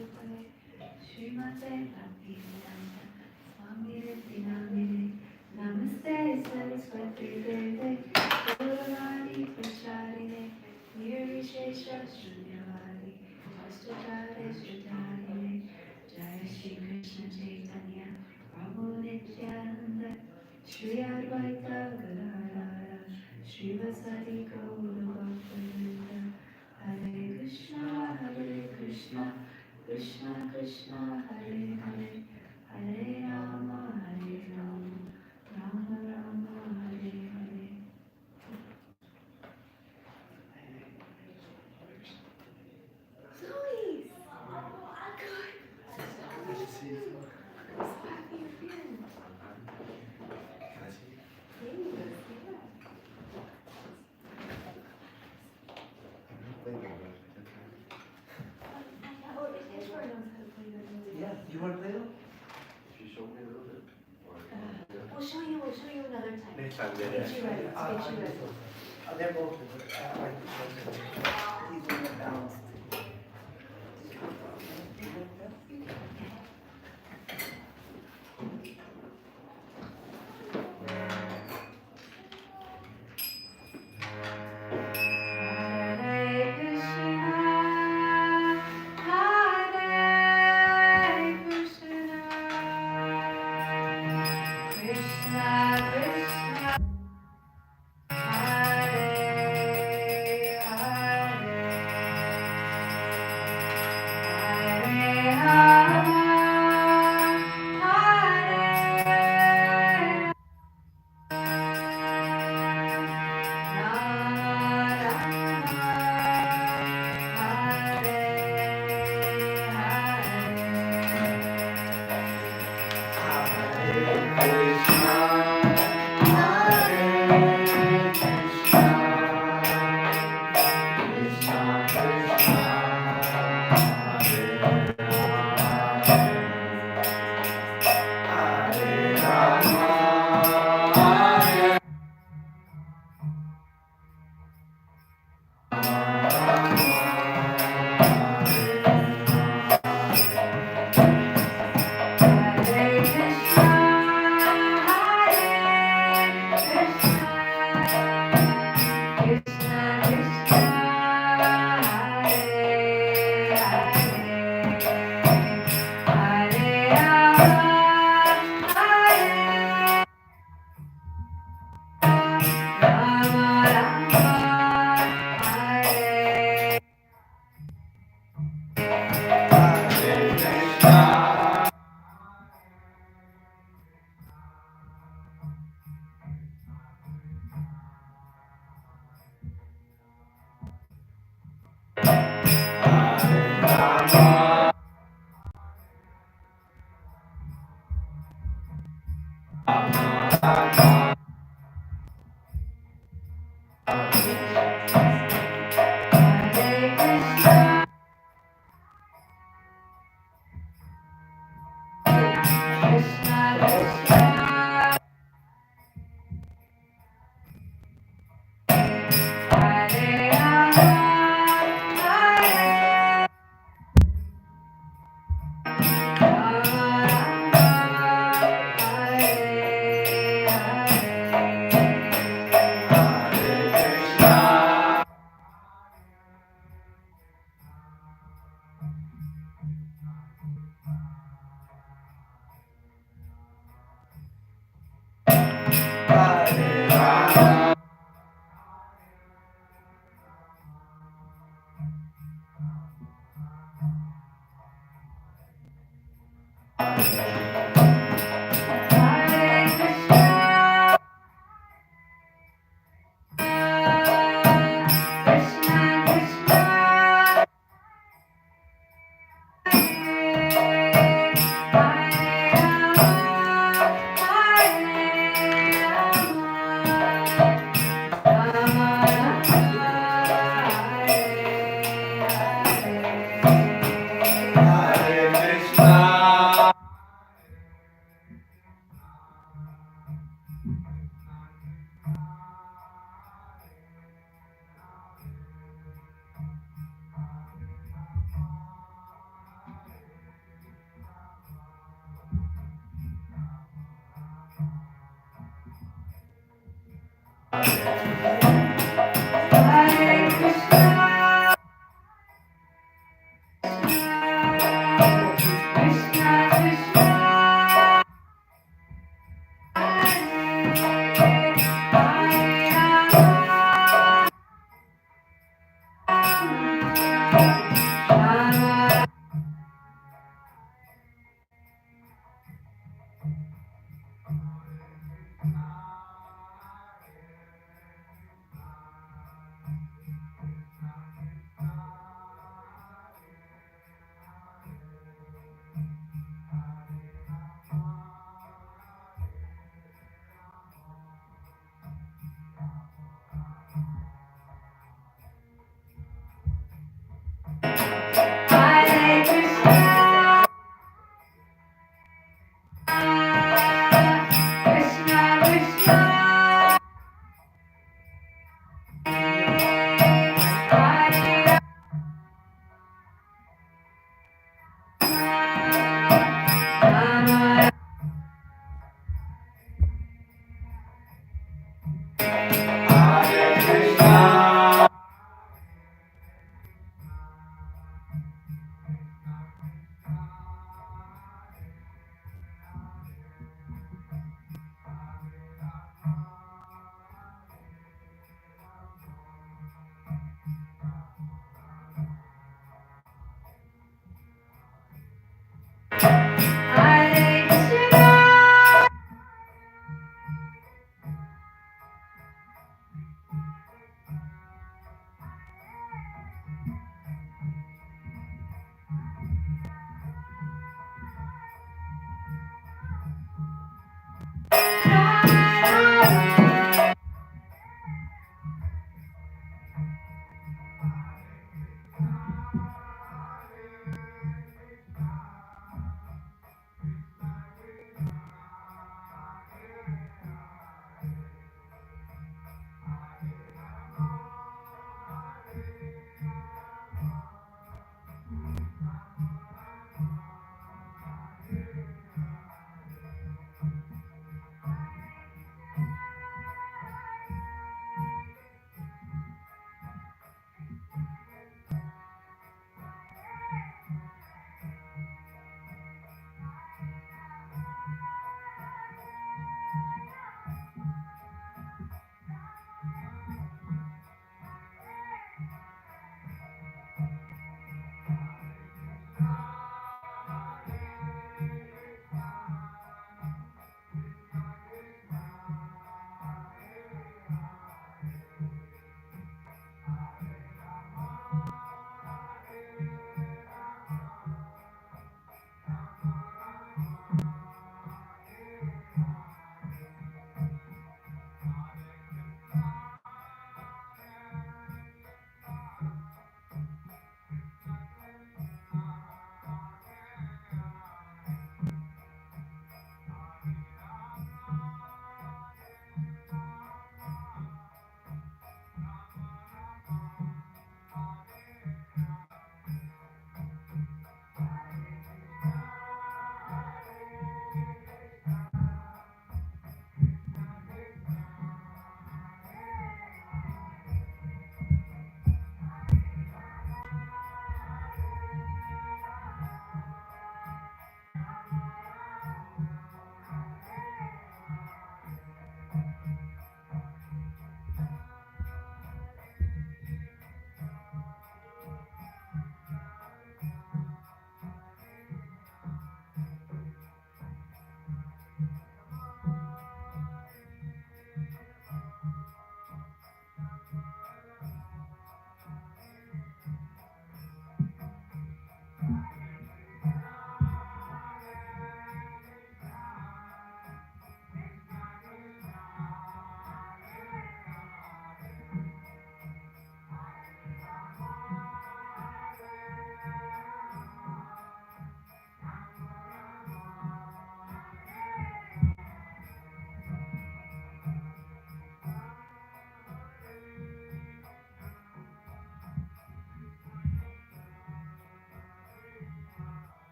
Srimate Bhaktivedanta Swamiti Namine Namaste Saraswati Deve Gauravani Pracharine Nirvishesha Shunyavadi Vastuchare Shutarine Jai Shri Krishna Chaitanya Prabhu Nityananda Shri Advaita Gadadara Shri Vasari Gaura Bhaktivinoda Hare Krishna Krishna Krishna Hare Hare Hare Rama Rama Rama Hare Hare. Zoe! Oh, good. Good to see you. I'm so happy you're here. Dasi. Yes, yeah. Oh, Ishwar knows how to play that music. Yeah, you want to play them? If you show me a little bit. We'll show you another time. Next time, Get you ready. Get you ready. They're both evenly balanced.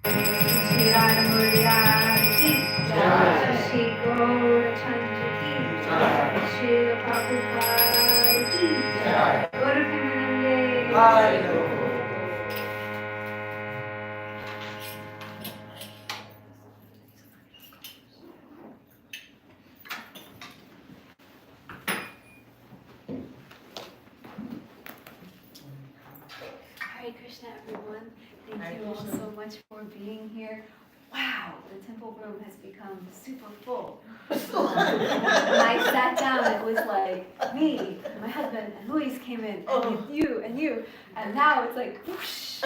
Shri Radha Murya ki jai. Shri Gaura Chandra ki jai. Shri Prabhupada ki jai. Gaura Premanande. Hare Krishna, everyone. Thank you all so much for being here. Wow, the temple room has become super full. When I sat down, it was like me, and my husband, and Luis came in, and you, and now it's like whoosh.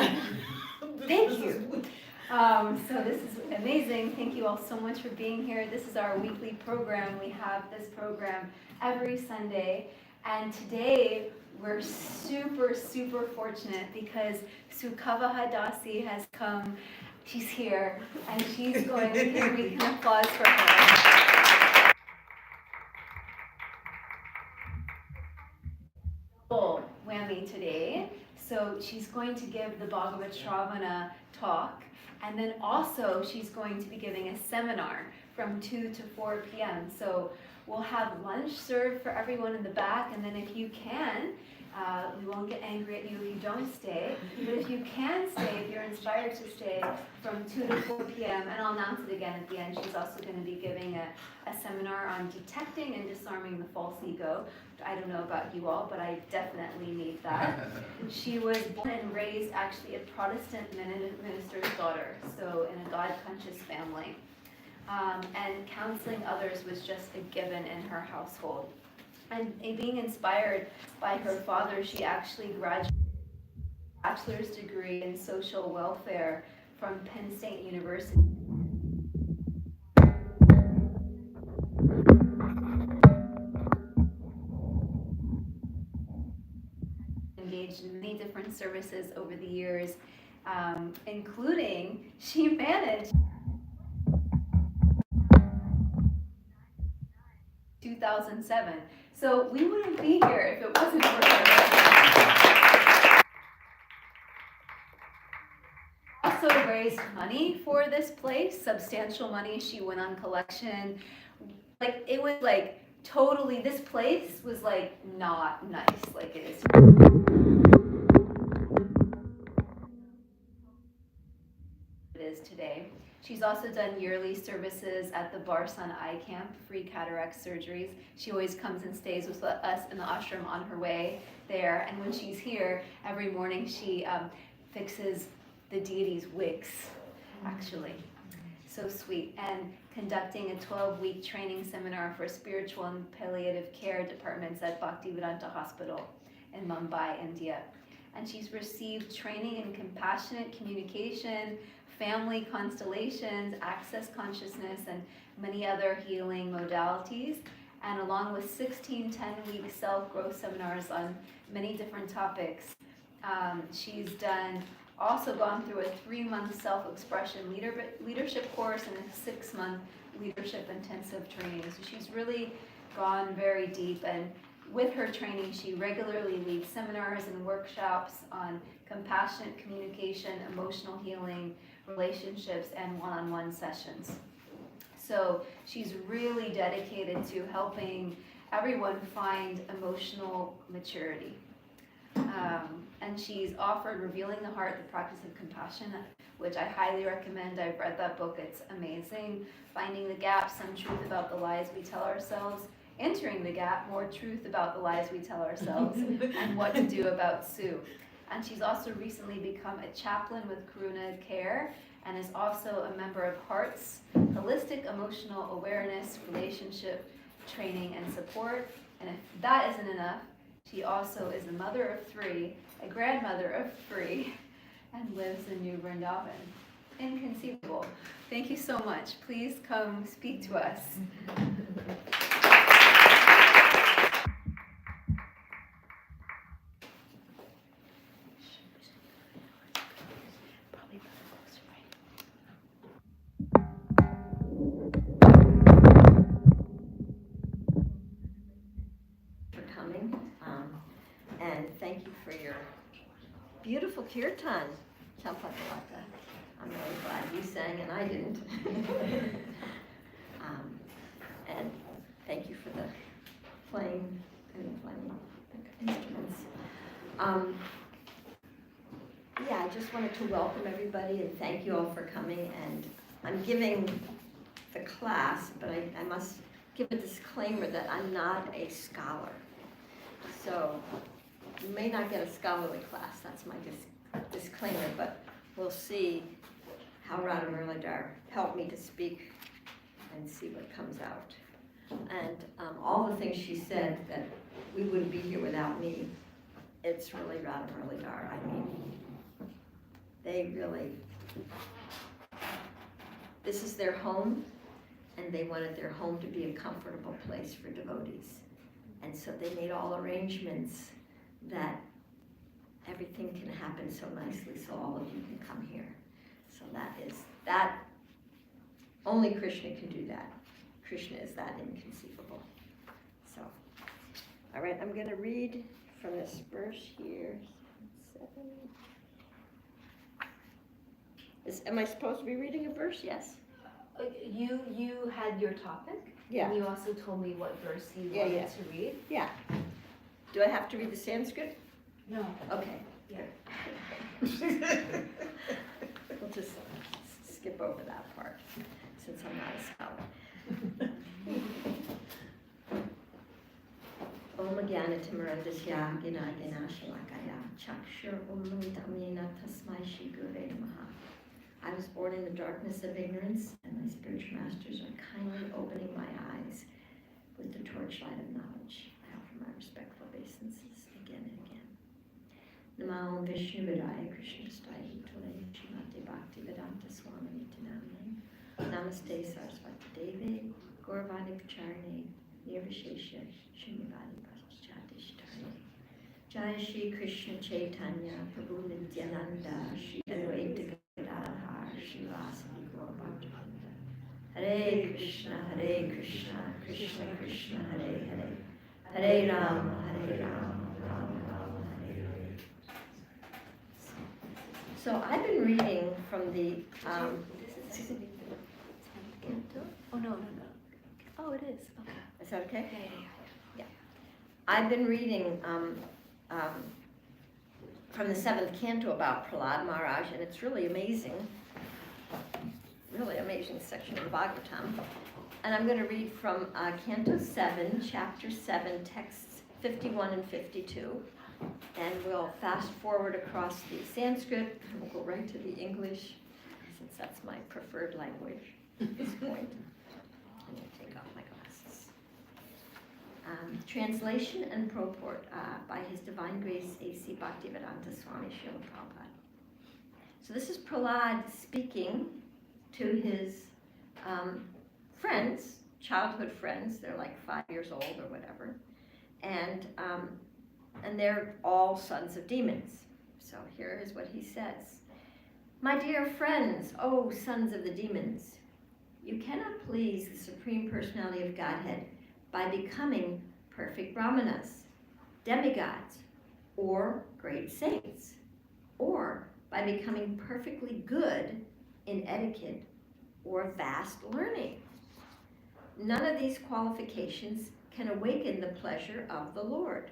Thank you. So this is amazing. Thank you all so much for being here. This is our weekly program. We have this program every Sunday, and today we're super, super fortunate because Sukhavaha Dasi has come. She's here, and she's going to we can applause for her. Full whammy today. So she's going to give the Bhagavat Sravana talk, and then also she's going to be giving a seminar from 2 to 4 p.m. So we'll have lunch served for everyone in the back, and then if you can, we won't get angry at you if you don't stay, but if you can stay, if you're inspired to stay from 2 to 4 p.m., and I'll announce it again at the end, she's also going to be giving a seminar on detecting and disarming the false ego. I don't know about you all, but I definitely need that. She was born and raised actually a Protestant minister's daughter, so in a God-conscious family. And counseling others was just a given in her household. And being inspired by her father, she actually graduated a bachelor's degree in social welfare from Penn State University. Engaged in many different services over the years, including she managed 2007. So we wouldn't be here if it wasn't for her. Also raised money for this place, substantial money. She went on collection. Like it was like totally, this place was like not nice like it is. It is today. She's also done yearly services at the Barsan Eye Camp, free cataract surgeries. She always comes and stays with us in the ashram on her way there. And when she's here, every morning she fixes the deity's wigs, actually. So sweet. And conducting a 12-week training seminar for spiritual and palliative care departments at Bhaktivedanta Hospital in Mumbai, India. And she's received training in compassionate communication, family constellations, access consciousness, and many other healing modalities, and along with 16 10-week self-growth seminars on many different topics. She's also gone through a 3-month self-expression leadership course and a 6-month leadership intensive training. So she's really gone very deep, and with her training, she regularly leads seminars and workshops on compassionate communication, emotional healing, relationships, and one-on-one sessions. So she's really dedicated to helping everyone find emotional maturity. And she's offered Revealing the Heart, the Practice of Compassion, which I highly recommend. I've read that book, it's amazing. Finding the Gap, Some Truth About the Lies We Tell Ourselves. Entering the Gap, More Truth About the Lies We Tell Ourselves, and What to Do About Sue. And she's also recently become a chaplain with Karuna Care, and is also a member of HEARTS, Holistic Emotional Awareness, Relationship, Training, and Support. And if that isn't enough, she also is a mother of 3, a grandmother of 3, and lives in New Vrindavan. Inconceivable. Thank you so much. Please come speak to us. And thank you for your beautiful kirtan, Champakalata. I'm really glad you sang and I didn't. And thank you for the playing the instruments. Yeah, I just wanted to welcome everybody and thank you all for coming. And I'm giving the class, but I must give a disclaimer that I'm not a scholar. So you may not get a scholarly class, that's my disclaimer, but we'll see how Radha Muralidhar helped me to speak and see what comes out. And all the things she said that we wouldn't be here without me, it's really Radha Muralidhar. I mean, they really, this is their home, and they wanted their home to be a comfortable place for devotees. And so they made all arrangements that everything can happen so nicely, so all of you can come here. So that, only Krishna can do that. Krishna is that inconceivable. So, all right, I'm gonna read from this verse here, 7. Am I supposed to be reading a verse? Yes. You had your topic? Yeah. And you also told me what verse you wanted to read? Yeah. Do I have to read the Sanskrit? No. Okay. Yeah. We'll just skip over that part, since I'm not a scholar. Om Jnanatimurandasya Gnana Shalakaya Chakshur Unnamitamena Tasmai Shri Gurave Namaha. I was born in the darkness of ignorance, and my spiritual masters are kindly opening my eyes with the torchlight of knowledge. I offer my respectful obeisances again and again. Namo Vishnu Vidaya Krishna Staya Tule Srimati Bhakti Vedanta Swami Tinamine. Namaste Saraswati Devi Gauravani Pacharane Nirvishesha Shunyavadi Paschadishtarane. Jai Shri Krishna Chaitanya Prabhu Nityananda Shri Advaita Gadadhar Shri Vasadi Gaura Bhaktivinoda. Hare Krishna Krishna Krishna Hare Hare Hare Rama Rama Rama Hare Hare. So I've been reading from the This is Canto? Oh, no. Oh, it is. Okay. is that okay? Yeah. I've been reading from the 7th canto about Prahlad Maharaj, and it's really amazing section of the Bhagavatam. And I'm going to read from Canto 7, Chapter 7, texts 51 and 52. And we'll fast forward across the Sanskrit, and we'll go right to the English, since that's my preferred language at this point. I'm going to take off my glasses. Translation and purport by His Divine Grace A.C. Bhaktivedanta Swami Srila Prabhupada. So this is Prahlad speaking to his friends, childhood friends. They're like 5 years old or whatever, and they're all sons of demons. So here is what he says: "My dear friends, O sons of the demons, you cannot please the Supreme Personality of Godhead by becoming perfect brahmanas, demigods, or great saints, or by becoming perfectly good in etiquette or vast learning. None of these qualifications can awaken the pleasure of the Lord,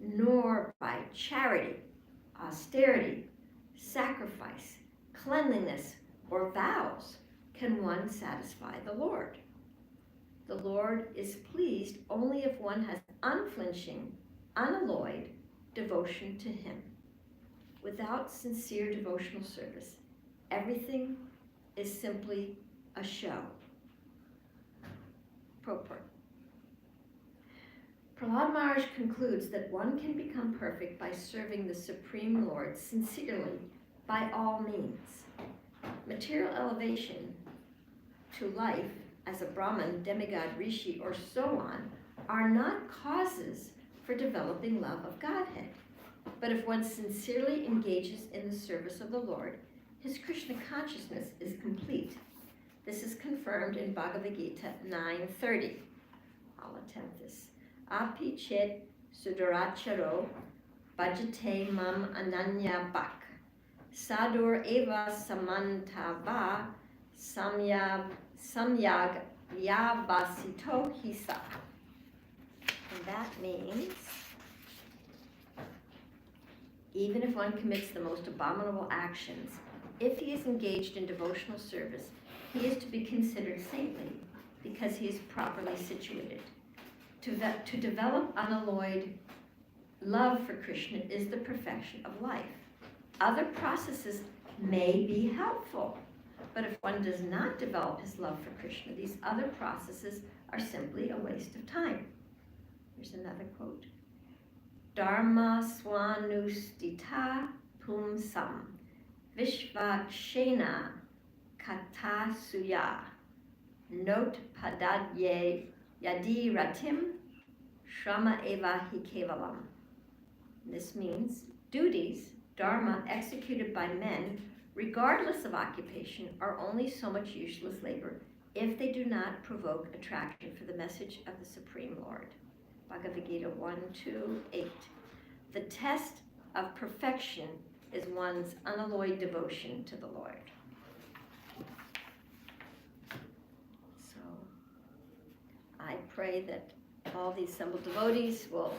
nor by charity, austerity, sacrifice, cleanliness, or vows can one satisfy the Lord. The Lord is pleased only if one has unflinching, unalloyed devotion to Him. Without sincere devotional service, everything is simply a show." Purport. Prahlad Maharaj concludes that one can become perfect by serving the Supreme Lord sincerely by all means. Material elevation to life as a Brahmin, demigod, rishi, or so on are not causes for developing love of Godhead. But if one sincerely engages in the service of the Lord, his Krishna consciousness is complete. This is confirmed in Bhagavad Gita 9:30. I'll attempt this. Api chet suduracharo bhajate mam ananya bhak Sadur eva samantava samyag yavasito hisa. And that means, even if one commits the most abominable actions, if he is engaged in devotional service, he is to be considered saintly because he is properly situated. To develop unalloyed love for Krishna is the perfection of life. Other processes may be helpful, but if one does not develop his love for Krishna, these other processes are simply a waste of time. Here's another quote. Dharma swanustita pumsam vishvakshena kata suya not padadye yadi ratim shrama eva hi kevalam. This means duties, dharma, executed by men, regardless of occupation, are only so much useless labor if they do not provoke attraction for the message of the Supreme Lord. Bhagavad Gita 1:2-8. The test of perfection is one's unalloyed devotion to the Lord. So, I pray that all the assembled devotees will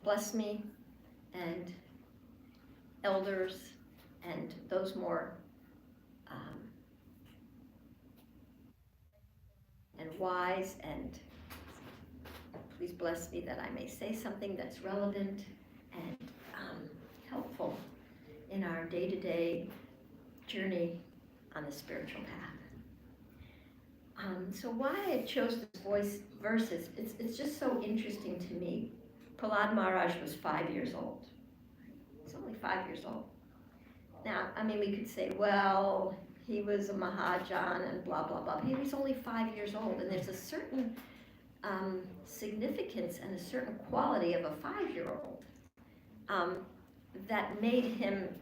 bless me, and elders and those more and wise, and please bless me that I may say something that's relevant and helpful in our day-to-day journey on the spiritual path. So why I chose this verses, it's just so interesting to me. Prahlad Maharaj was 5 years old. He's only 5 years old. Now, I mean, we could say, well, he was a Mahajan and blah, blah, blah. He was only 5 years old, and there's a certain significance and a certain quality of a 5-year-old that made him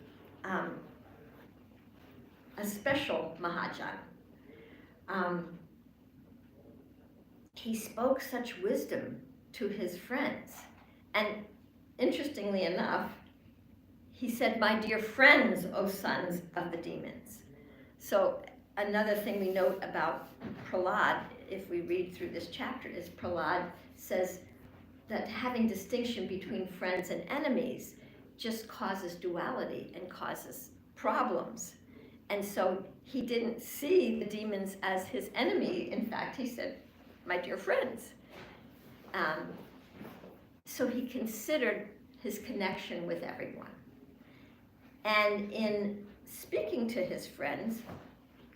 a special Mahajan. He spoke such wisdom to his friends. And interestingly enough, he said, "My dear friends, O sons of the demons." So another thing we note about Prahlad, if we read through this chapter, is Prahlad says that having distinction between friends and enemies just causes duality and causes problems. And so he didn't see the demons as his enemy. In fact, he said, "My dear friends." So he considered his connection with everyone. And in speaking to his friends,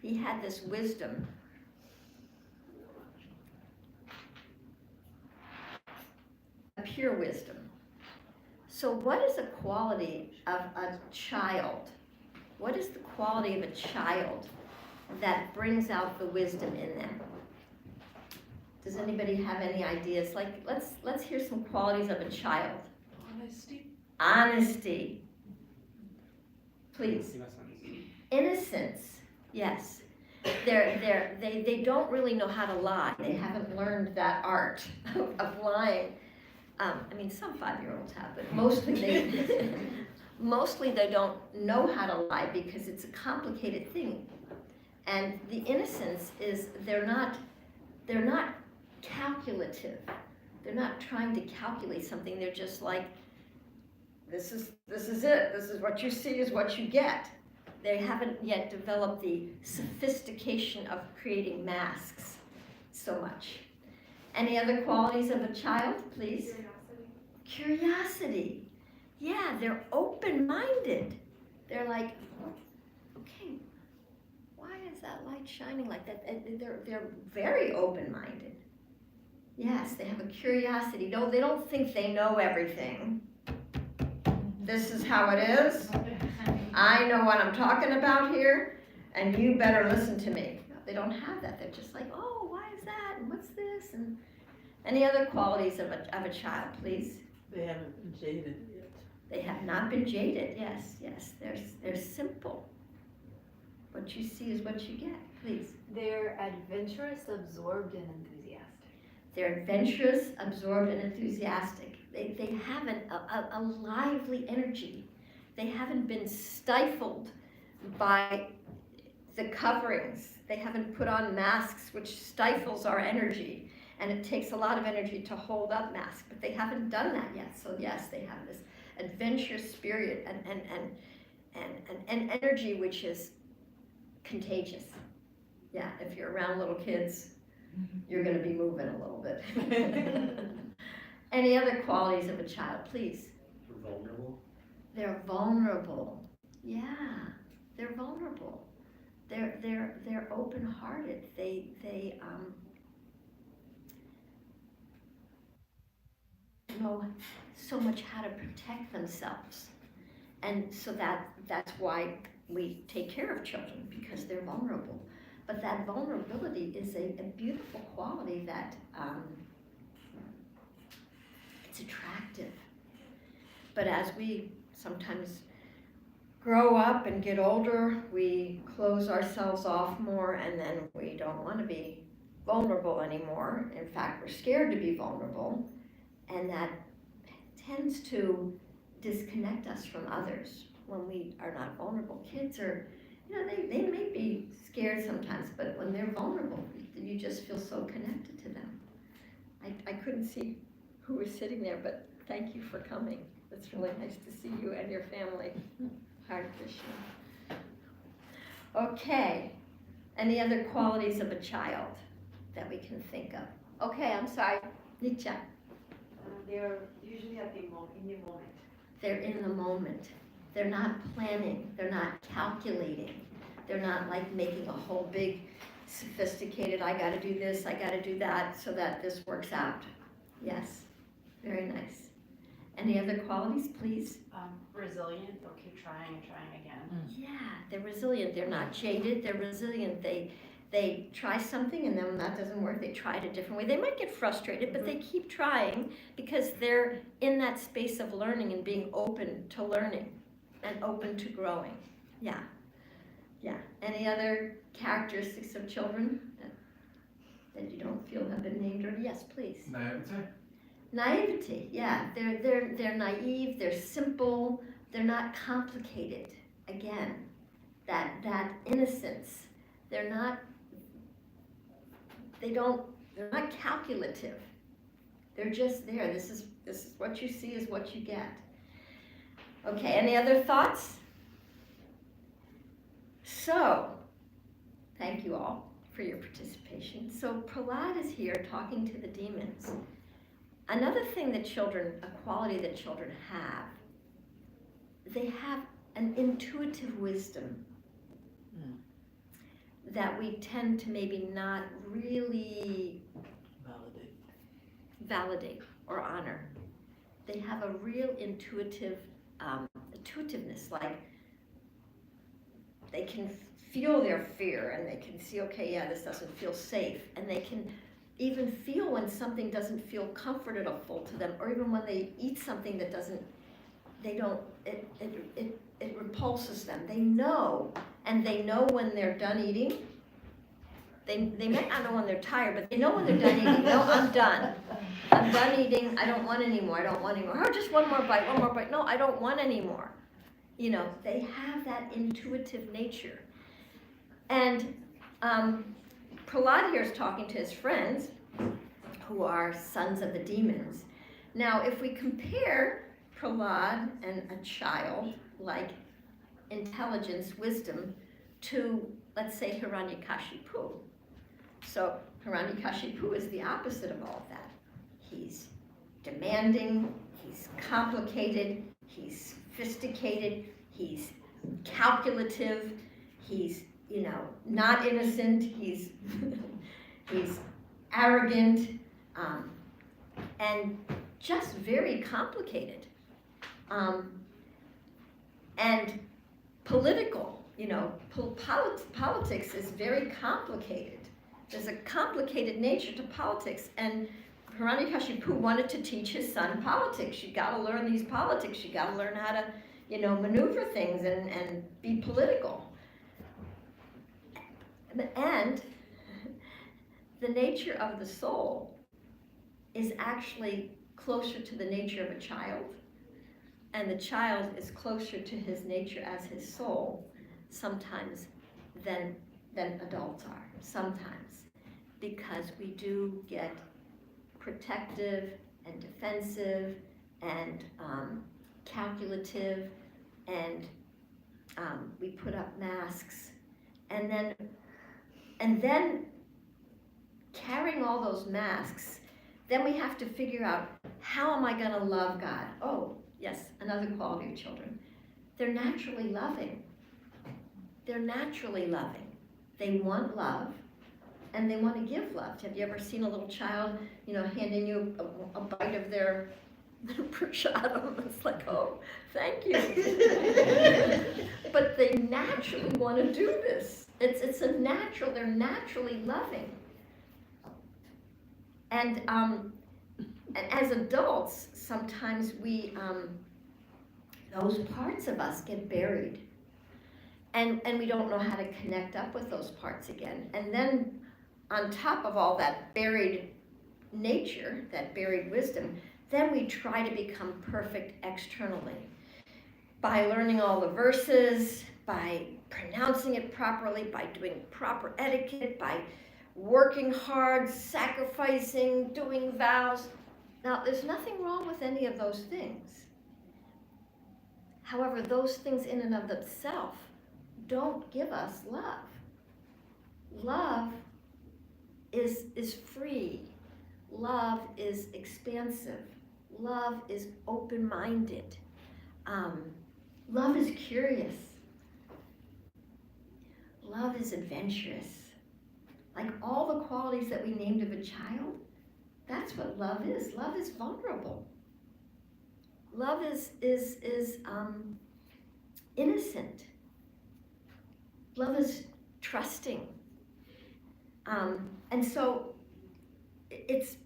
he had this wisdom. A pure wisdom. So what is a quality of a child? What is the quality of a child that brings out the wisdom in them? Does anybody have any ideas? Like, let's hear some qualities of a child. Honesty. Please. Innocence. Yes. They don't really know how to lie. They haven't learned that art of lying. I mean, some 5-year-olds have, but mostly they don't know how to lie because it's a complicated thing. And the innocence is they're not calculative. They're not trying to calculate something. They're just like, this is it. This is what you see is what you get. They haven't yet developed the sophistication of creating masks so much. Any other qualities of a child, please? Curiosity. Yeah, they're open-minded. They're like, okay, why is that light shining like that? And they're very open-minded. Yes, they have a curiosity. No, they don't think they know everything. This is how it is. I know what I'm talking about here, and you better listen to me. No, they don't have that. They're just like, oh, why is that? And what's this? And any other qualities of a child, please? They haven't been jaded yet. They have not been jaded. Yes. They're simple. What you see is what you get. Please. They're adventurous, absorbed, and enthusiastic. They're adventurous, absorbed, and enthusiastic. They have a lively energy. They haven't been stifled by the coverings. They haven't put on masks, which stifles our energy. And it takes a lot of energy to hold up masks, but they haven't done that yet. So yes, they have this adventure spirit and energy which is contagious. Yeah, if you're around little kids, you're gonna be moving a little bit. Any other qualities of a child, please? Vulnerable. They're vulnerable. Yeah, they're vulnerable. They're open-hearted. They know so much how to protect themselves, and so that's why we take care of children, because they're vulnerable. But that vulnerability is a beautiful quality that it's attractive. But as we sometimes grow up and get older, we close ourselves off more, and then we don't want to be vulnerable anymore. In fact, we're scared to be vulnerable, and that tends to disconnect us from others when we are not vulnerable. Kids are, they may be scared sometimes, but when they're vulnerable, you just feel so connected to them. I couldn't see who was sitting there, but thank you for coming. It's really nice to see you and your family. Hare Krishna. Okay, any other qualities of a child that we can think of? Okay, I'm sorry, Nietzsche. They're usually in the moment. They're in the moment. They're not planning. They're not calculating. They're not like making a whole big sophisticated, I gotta do this, I gotta do that so that this works out. Yes, very nice. Any other qualities, please? Resilient, they'll keep trying and trying again. Yeah, they're resilient. They're not jaded. They're resilient. They try something, and then when that doesn't work, they try it a different way. They might get frustrated, but they keep trying because they're in that space of learning and being open to learning and open to growing. Yeah. Any other characteristics of children that you don't feel have been named? Or yes, please. Naivety, yeah. They're naive, they're simple, they're not complicated. Again, that innocence. They're not calculative. They're just there. This is what you see is what you get. Okay, any other thoughts? So, thank you all for your participation. So Prahlad is here talking to the demons. Another thing that children, a quality that children have, they have an intuitive wisdom that we tend to maybe not really validate or honor. They have a real intuitiveness, like they can feel their fear and they can see, okay, yeah, this doesn't feel safe, and they can even feel when something doesn't feel comfortable to them, or even when they eat something that it repulses them. They know, and they know when they're done eating. They might not know when they're tired, but they know when they're done eating. No, I'm done. I'm done eating. I don't want any more. Oh, just one more bite. No, I don't want any more. They have that intuitive nature. And Prahlad here is talking to his friends who are sons of the demons. Now, if we compare Prahlad and a child, like intelligence, wisdom, to, let's say, Hiranyakashipu. So Hiranyakashipu is the opposite of all of that. He's demanding, he's complicated, he's sophisticated, he's calculative, he's not innocent, he's arrogant, and just very complicated. And political, politics is very complicated. There's a complicated nature to politics, and Hiranyakashipu wanted to teach his son politics. You gotta learn these politics, you gotta learn how to, maneuver things and be political. And the nature of the soul is actually closer to the nature of a child And the child is closer to his nature as his soul sometimes than adults are, sometimes, because we do get protective and defensive and calculative, and we put up masks, and then carrying all those masks, then we have to figure out, how am I going to love God? Oh, yes, another quality of children. They're naturally loving. They're naturally loving. They want love, and they want to give love. Have you ever seen a little child, handing you a bite of their prashadam? It's like, oh, thank you. But they naturally want to do this. It's a natural. They're naturally loving. And as adults, sometimes we those parts of us get buried. And we don't know how to connect up with those parts again. And then on top of all that buried nature, that buried wisdom, then we try to become perfect externally by learning all the verses, by pronouncing it properly, by doing proper etiquette, by working hard, sacrificing, doing vows. Now, there's nothing wrong with any of those things. However, those things in and of themselves don't give us love. Love is free. Love is expansive. Love is open-minded. Love is curious. Love is adventurous. Like all the qualities that we named of a child, that's what love is. Love is vulnerable. Love is innocent. Love is trusting. And so it's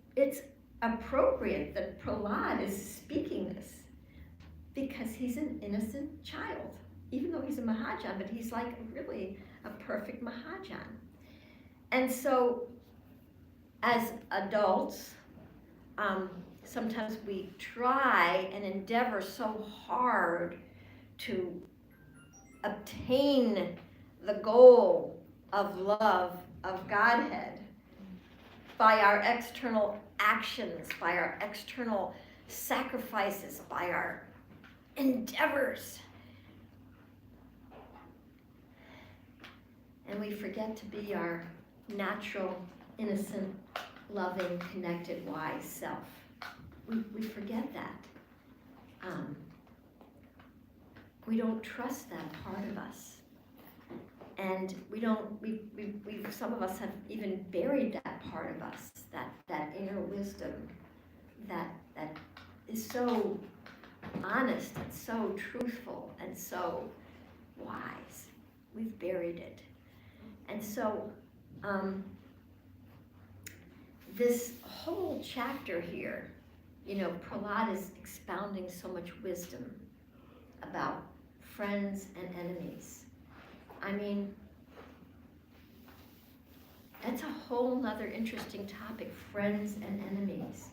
appropriate that Prahlad is speaking this, because he's an innocent child, even though he's a Mahajan, but he's like really a perfect Mahajan. And so as adults, sometimes we try and endeavor so hard to obtain the goal of love of Godhead by our external actions, by our external sacrifices, by our endeavors. And we forget to be our natural, innocent, loving, connected, wise self. We forget that. We don't trust that part of us. And some of us have even buried that part of us, that inner wisdom that is so honest and so truthful and so wise. We've buried it. And so this whole chapter here, Prahlad is expounding so much wisdom about friends and enemies. I mean, that's a whole nother interesting topic, friends and enemies.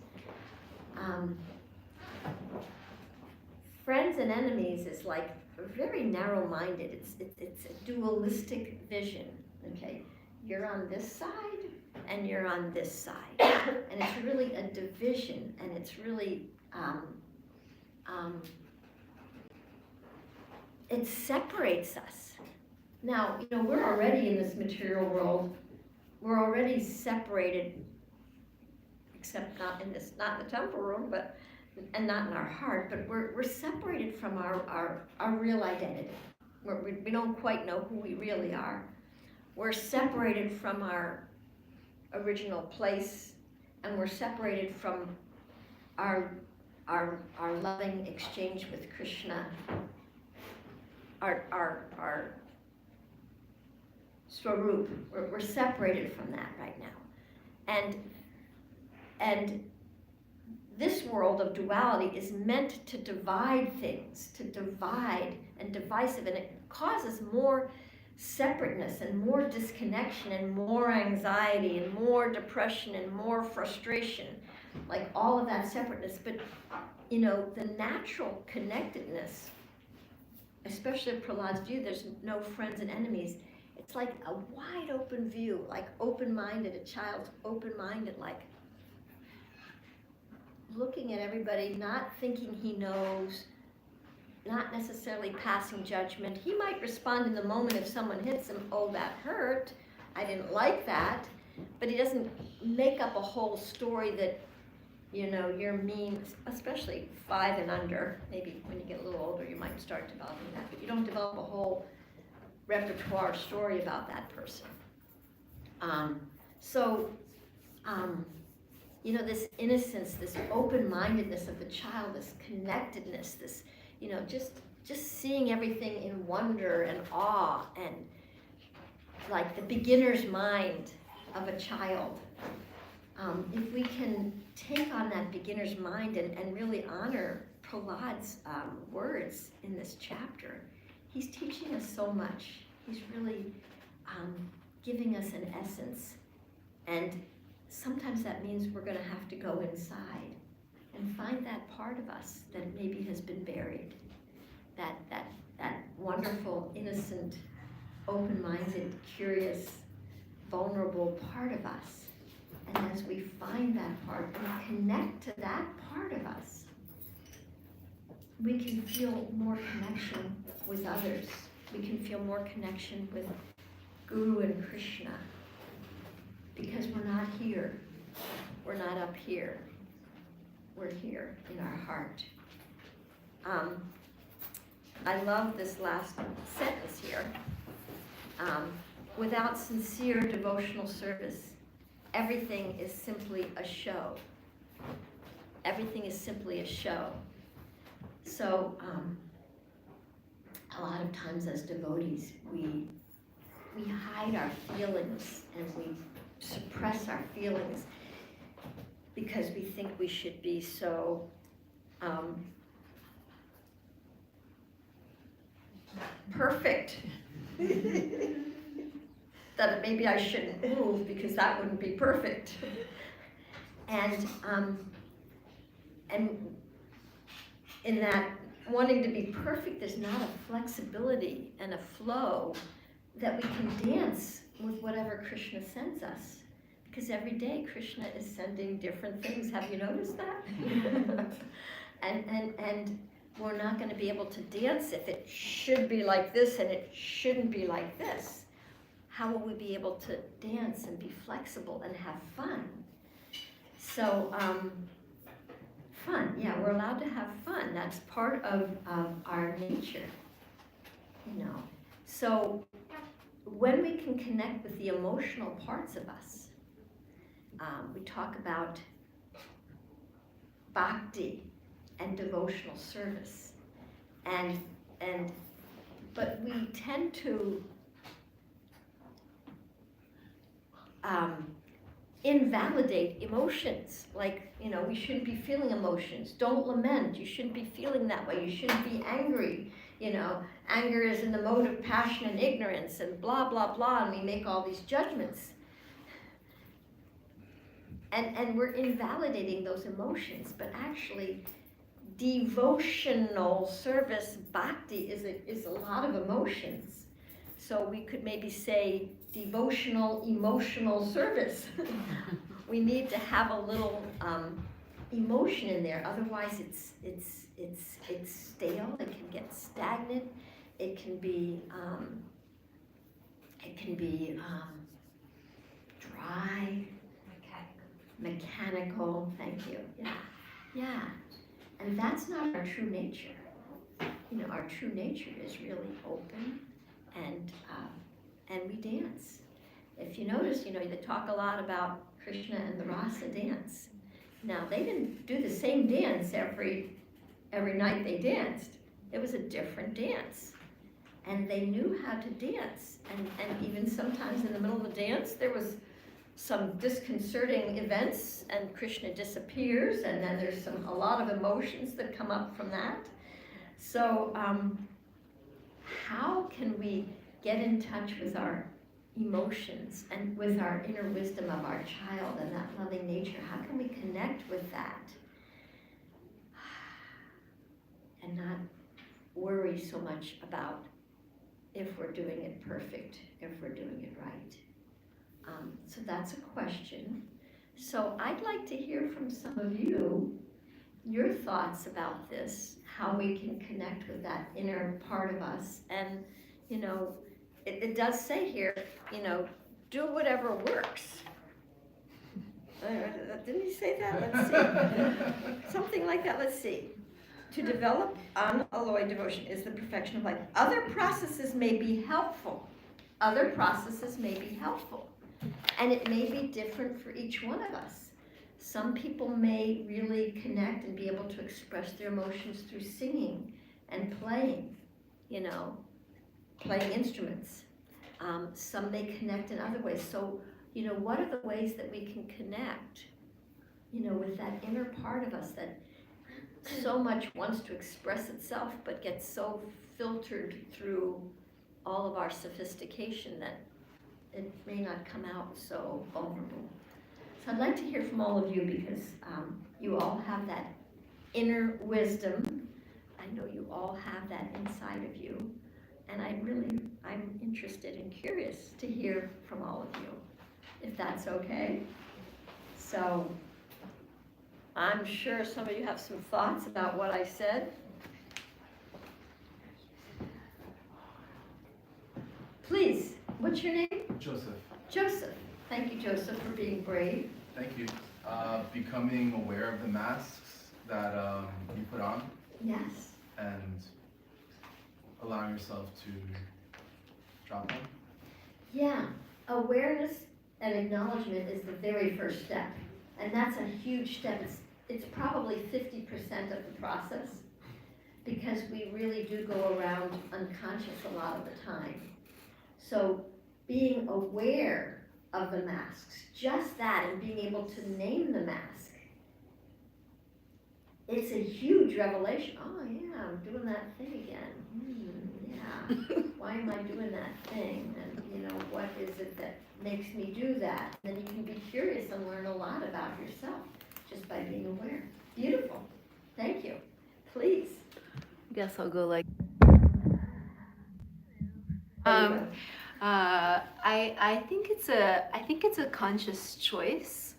Friends and enemies is like very narrow-minded. It's a dualistic vision, okay? You're on this side and you're on this side. And it's really a division, and it's really, it separates us. Now, we're already in this material world. We're already separated, except not in the temple room, and not in our heart, but we're separated from our real identity. We don't quite know who we really are. We're separated from our original place, and we're separated from our loving exchange with Krishna, our Swarup. We're separated from that right now. And this world of duality is meant to divide things, to divide and divisive, and it causes more separateness and more disconnection and more anxiety and more depression and more frustration like all of that separateness, but you know, the natural connectedness, especially in Prahlad's view, there's no friends and enemies. It's like a wide open view, like open-minded, a child's open-minded, like looking at everybody, not thinking he knows, not necessarily passing judgment. He might respond in the moment if someone hits him, oh, that hurt, I didn't like that, but he doesn't make up a whole story that, you know, you're mean, especially 5 and under. Maybe when you get a little older, you might start developing that, but you don't develop a whole repertoire story about that person. You know, this innocence, this open-mindedness of the child, this connectedness, this, you know, just seeing everything in wonder and awe, and like the beginner's mind of a child. If we can take on that beginner's mind and really honor Prahlad's words in this chapter, he's teaching us so much. He's really giving us an essence. And sometimes that means we're going to have to go inside and find that part of us that maybe has been buried. That wonderful, innocent, open-minded, curious, vulnerable part of us. And as we find that part and connect to that part of us, we can feel more connection with others. We can feel more connection with Guru and Krishna, because we're not here. We're not up here. We're here in our heart. I love this last sentence here. Without sincere devotional service, everything is simply a show. Everything is simply a show. So, a lot of times as devotees, we hide our feelings and we suppress our feelings because we think we should be so perfect that maybe I shouldn't move because that wouldn't be perfect. And in that wanting to be perfect, there's not a flexibility and a flow that we can dance with whatever Krishna sends us. Because every day Krishna is sending different things. Have you noticed that? and we're not going to be able to dance if it should be like this and it shouldn't be like this. How will we be able to dance and be flexible and have fun? So, fun, yeah, we're allowed to have fun. That's part of our nature, you know. So, when we can connect with the emotional parts of us, we talk about bhakti and devotional service, but we tend to invalidate emotions. Like, you know, we shouldn't be feeling emotions. Don't lament. You shouldn't be feeling that way. You shouldn't be angry. You know, anger is in the mode of passion and ignorance and blah, blah, blah, and we make all these judgments. And we're invalidating those emotions, but actually devotional service, bhakti, is a lot of emotions. So we could maybe say devotional emotional service. We need to have a little emotion in there, otherwise it's stale. It can get stagnant. It can be dry, mechanical. Thank you. Yeah. And that's not our true nature. You know, our true nature is really open, and we dance. If you notice, you know, they talk a lot about Krishna and the Rasa dance. Now, they didn't do the same dance every night they danced. It was a different dance. And they knew how to dance. And even sometimes in the middle of the dance, there was some disconcerting events and Krishna disappears, and then there's a lot of emotions that come up from that. So how can we get in touch with our emotions and with our inner wisdom of our child and that loving nature, how can we connect with that and not worry so much about if we're doing it perfect, if we're doing it right? So that's a question. So I'd like to hear from some of you, your thoughts about this, how we can connect with that inner part of us. And, you know, it does say here, you know, do whatever works. Didn't he say that? Let's see. Something like that. Let's see. To develop unalloyed devotion is the perfection of life. Other processes may be helpful. Other processes may be helpful. And it may be different for each one of us. Some people may really connect and be able to express their emotions through singing and playing, you know, playing instruments. Some may connect in other ways. So, you know, what are the ways that we can connect, you know, with that inner part of us that so much wants to express itself but gets so filtered through all of our sophistication that it may not come out so vulnerable. So I'd like to hear from all of you because you all have that inner wisdom. I know you all have that inside of you. And I'm interested and curious to hear from all of you, if that's okay. So I'm sure some of you have some thoughts about what I said. Please, what's your name? Joseph. Joseph. Thank you, Joseph, for being brave. Thank you. Becoming aware of the masks that you put on Yes. and allowing yourself to drop them. Yeah, awareness and acknowledgement is the very first step. And that's a huge step. It's probably 50% of the process because we really do go around unconscious a lot of the time. So being aware of the masks, just that, and being able to name the mask, it's a huge revelation. Oh yeah, I'm doing that thing again. Yeah, why am I doing that thing? And you know, what is it that makes me do that? And then you can be curious and learn a lot about yourself just by being aware. Beautiful. Thank you. Please. I guess I'll go like. There you go. I think it's a conscious choice.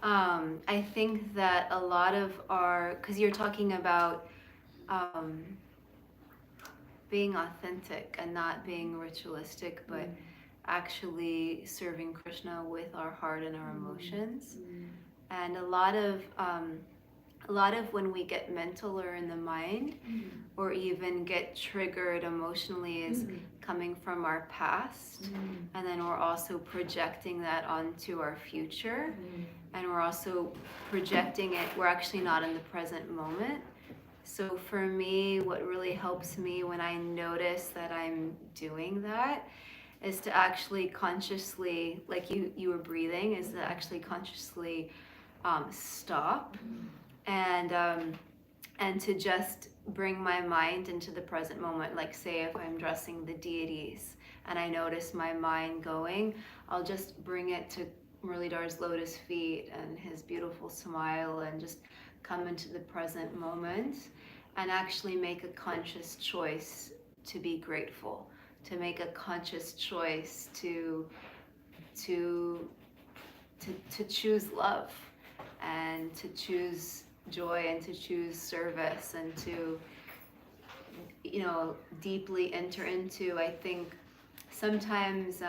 I think that a lot of because you're talking about being authentic and not being ritualistic, but actually serving Krishna with our heart and our emotions. And a lot of when we get mental or in the mind, or even get triggered emotionally, is coming from our past, and then we're also projecting that onto our future, and we're also projecting it. We're actually not in the present moment. So for me, what really helps me when I notice that I'm doing that is to actually consciously, like you were breathing, is to actually consciously stop and to just bring my mind into the present moment. Like say if I'm dressing the deities and I notice my mind going, I'll just bring it to Muralidar's lotus feet and his beautiful smile and just come into the present moment and actually make a conscious choice to be grateful, to make a conscious choice to choose love and to choose joy and to choose service and to, you know, deeply enter into. I think sometimes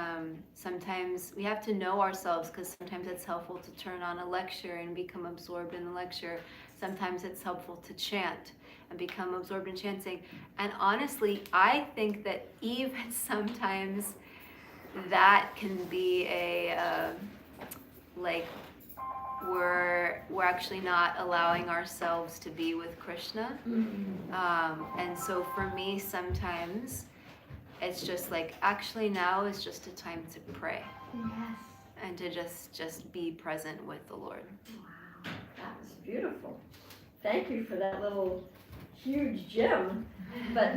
we have to know ourselves, because sometimes it's helpful to turn on a lecture and become absorbed in the lecture. Sometimes it's helpful to chant and become absorbed in chanting. And honestly, I think that even sometimes that can be we're actually not allowing ourselves to be with Krishna. And so for me, sometimes it's just like, actually now is just a time to pray. Yes. And to just be present with the Lord. Wow, that was beautiful. Thank you for that little huge gem, but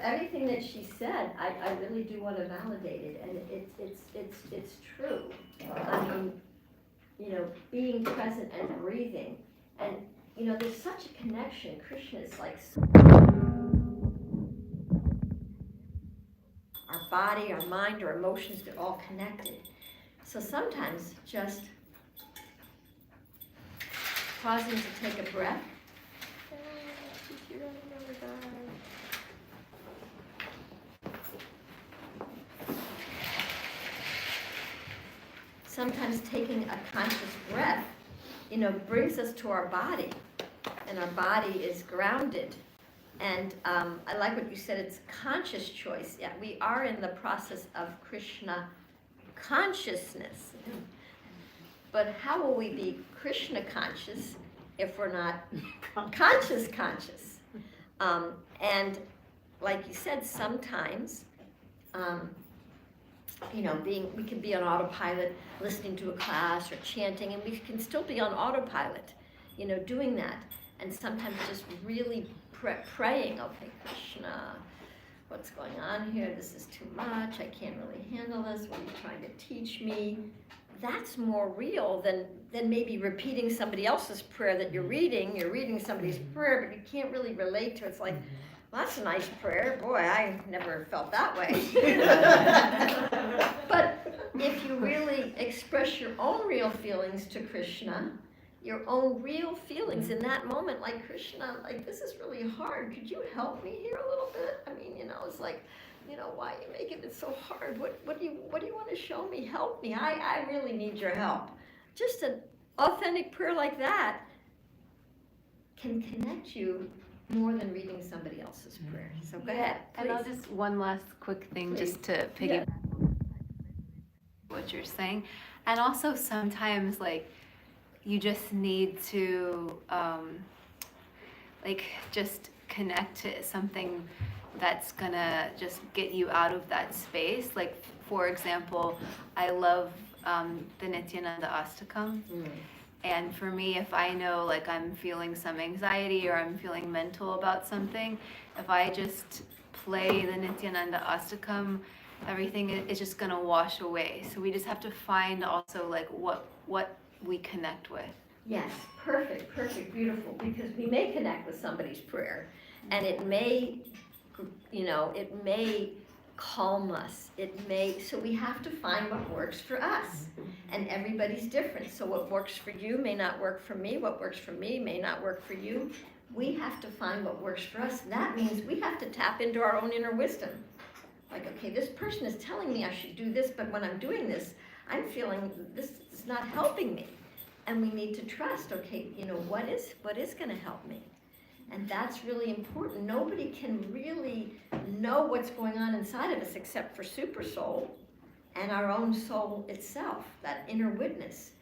everything that she said, I really do want to validate it, and it's true. I mean, you know, being present and breathing, and you know, there's such a connection. Krishna is like our body, our mind, our emotions, they're all connected. So sometimes just pausing to take a breath. Sometimes taking a conscious breath, you know, brings us to our body, and our body is grounded. And I like what you said, it's conscious choice. Yeah, we are in the process of Krishna consciousness. But how will we be Krishna conscious if we're not conscious? And like you said, sometimes, you know, we can be on autopilot, listening to a class or chanting, and we can still be on autopilot, you know, doing that. And sometimes just really praying, okay, Krishna, what's going on here? This is too much. I can't really handle this. What are you trying to teach me? That's more real than maybe repeating somebody else's prayer that you're reading. You're reading somebody's prayer, but you can't really relate to it. It's like, well, that's a nice prayer. Boy, I never felt that way. But if you really express your own real feelings to Krishna, your own real feelings in that moment, like, Krishna, like, this is really hard. Could you help me here a little bit? I mean, you know, it's like, you know, why are you making it so hard? What do you want to show me? Help me. I really need your help. Just an authentic prayer like that can connect you more than reading somebody else's prayer. So go ahead, And I'll please. just, one last quick thing, Please. just to piggyback what you're saying. And also sometimes, like, you just need to, like, just connect to something that's gonna just get you out of that space. Like, for example, I love the Nityananda Astakam. And for me, if I know, like, I'm feeling some anxiety or I'm feeling mental about something, if I just play the Nityananda Astakam, everything is just gonna wash away. So we just have to find also, like, what we connect with. Yes, perfect, beautiful, because we may connect with somebody's prayer, and it may, you know, it may calm us, so we have to find what works for us, and everybody's different, so what works for you may not work for me, what works for me may not work for you. We have to find what works for us. That means we have to tap into our own inner wisdom. Like, okay, this person is telling me I should do this, but when I'm doing this, I'm feeling this is not helping me. And we need to trust, okay, you know, what is gonna help me? And that's really important. Nobody can really know what's going on inside of us except for Super Soul and our own soul itself, that inner witness.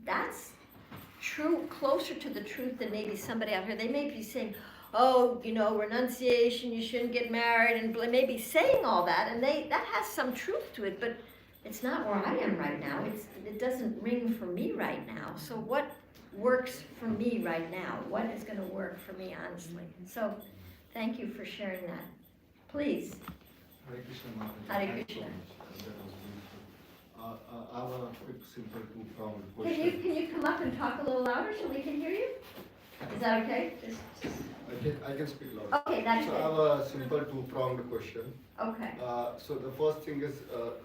That's true, closer to the truth than maybe somebody out here. They may be saying, oh, you know, renunciation, you shouldn't get married, and they may be saying all that, and that has some truth to it, but it's not where I am right now. It doesn't ring for me right now. So what works for me right now? What is going to work for me, honestly? So thank you for sharing that. Please. Hare Krishna, Mataji. Hare Thanks Krishna. so much. That was beautiful. I have a quick, simple, two-pronged Can question. you come up and talk a little louder so we can hear you? Is that okay? Just I can speak loud. okay, that's So I it. have a simple two-pronged question. Okay. So the first thing is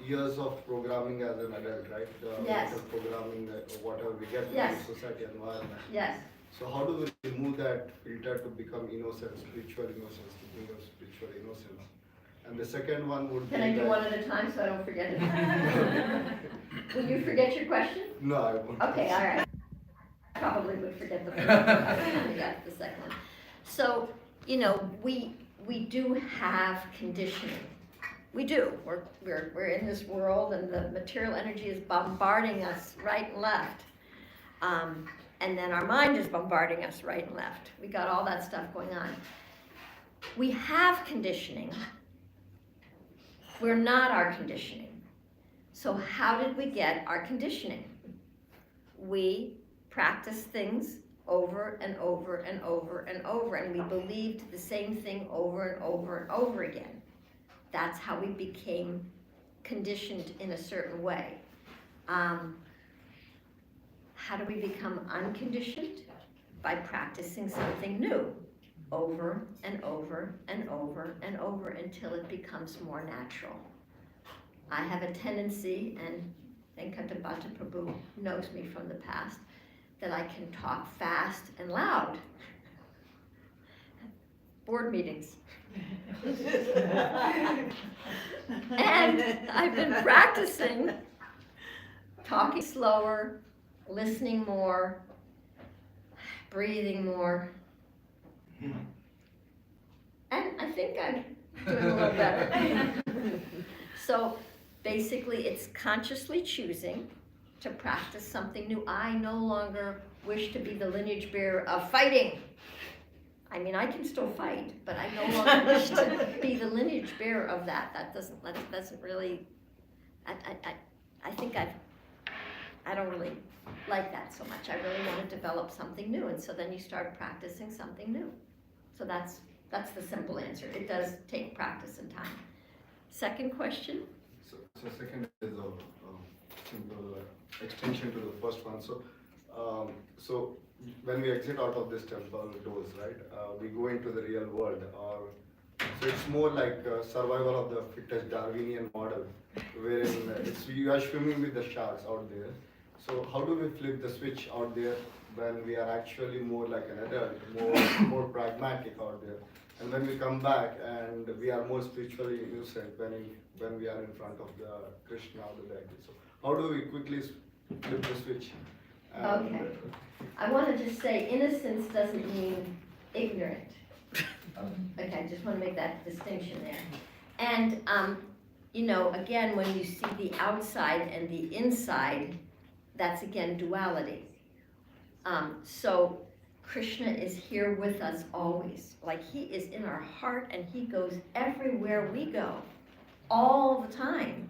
years of programming as an adult, right? Yes. Mental programming, whatever we get from Yes. the society environment. Yes. So how do we remove that filter to become innocent, spiritual innocence, to bring up spiritual innocence? And the second one would Can be I do that- one at a time so I don't forget it? Will you forget your question? No, I won't. Okay, all right. I probably would forget the first one. I got the second one. So, you know, we do have conditioning. We do. We're in this world, and the material energy is bombarding us right and left. And then our mind is bombarding us right and left. We got all that stuff going on. We have conditioning. We're not our conditioning. So how did we get our conditioning? We practice things over and over and over and over, and we believed the same thing over and over and over again. That's how we became conditioned in a certain way. How do we become unconditioned? By practicing something new over and over and over and over until it becomes more natural. I have a tendency, and Venkatapati Prabhu knows me from the past, that I can talk fast and loud. Board meetings. And I've been practicing talking slower, listening more, breathing more. And I think I'm doing a little better. So basically, it's consciously choosing to practice something new. I no longer wish to be the lineage bearer of fighting. I mean, I can still fight, but I no longer wish to be the lineage bearer of that. That doesn't really, I think I don't really like that so much. I really want to develop something new, and so then you start practicing something new. So that's the simple answer. It does take practice and time. Second question? So second is a simple extension to the first one. So when we exit out of this temple doors, right, we go into the real world. So it's more like survival of the fittest Darwinian model, wherein you are swimming with the sharks out there. So how do we flip the switch out there when we are actually more like an adult, more pragmatic out there? And when we come back and we are more spiritually innocent when we are in front of the Krishna or the deity. So how do we quickly flip the switch? Okay. I want to just say innocence doesn't mean ignorant. Okay, I just want to make that distinction there. And, again, when you see the outside and the inside, that's again duality. So Krishna is here with us always. Like, he is in our heart and he goes everywhere we go, all the time.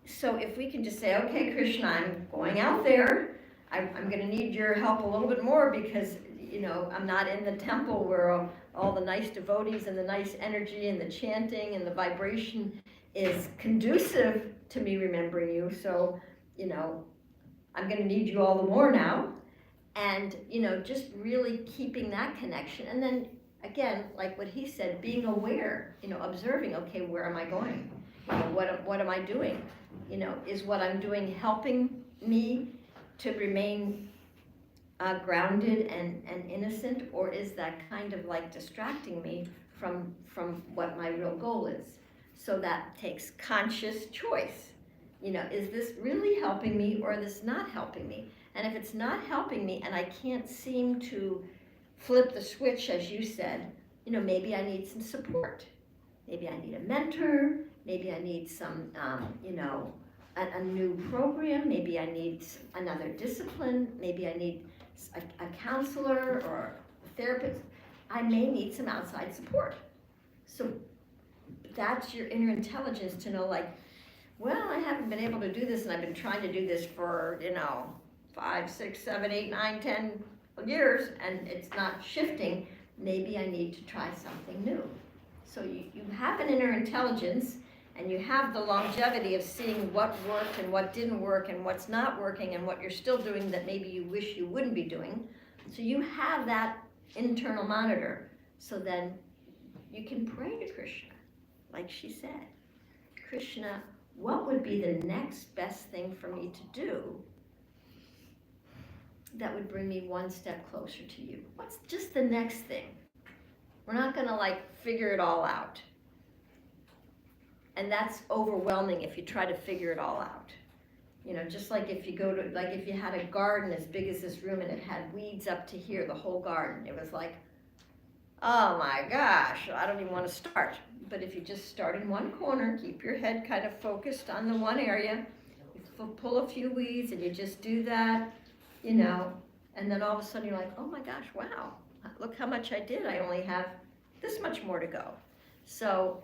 So if we can just say, okay, Krishna, I'm going out there. I'm going to need your help a little bit more because, I'm not in the temple where all the nice devotees and the nice energy and the chanting and the vibration is conducive to me remembering you. So, I'm going to need you all the more now. And, just really keeping that connection. And then, again, like what he said, being aware, observing, okay, where am I going? What am I doing? Is what I'm doing helping me to remain grounded and innocent, or is that kind of like distracting me from what my real goal is? So that takes conscious choice. Is this really helping me or is this not helping me? And if it's not helping me and I can't seem to flip the switch, as you said, maybe I need some support. Maybe I need a mentor. Maybe I need some, a new program. Maybe I need another discipline. Maybe I need a counselor or a therapist. I may need some outside support. So that's your inner intelligence to know, like, well, I haven't been able to do this and I've been trying to do this for, 5, 6, 7, 8, 9, 10 years and it's not shifting. Maybe I need to try something new. So you have an inner intelligence and you have the longevity of seeing what worked and what didn't work and what's not working and what you're still doing that maybe you wish you wouldn't be doing. So you have that internal monitor. So then you can pray to Krishna, like she said. Krishna, what would be the next best thing for me to do that would bring me one step closer to you? What's just the next thing? We're not going to figure it all out. And that's overwhelming if you try to figure it all out. Just like if you go to, if you had a garden as big as this room and it had weeds up to here, the whole garden, it was like, oh my gosh, I don't even want to start. But if you just start in one corner, keep your head kind of focused on the one area, you pull a few weeds and you just do that, and then all of a sudden you're like, oh my gosh, wow, look how much I did. I only have this much more to go. So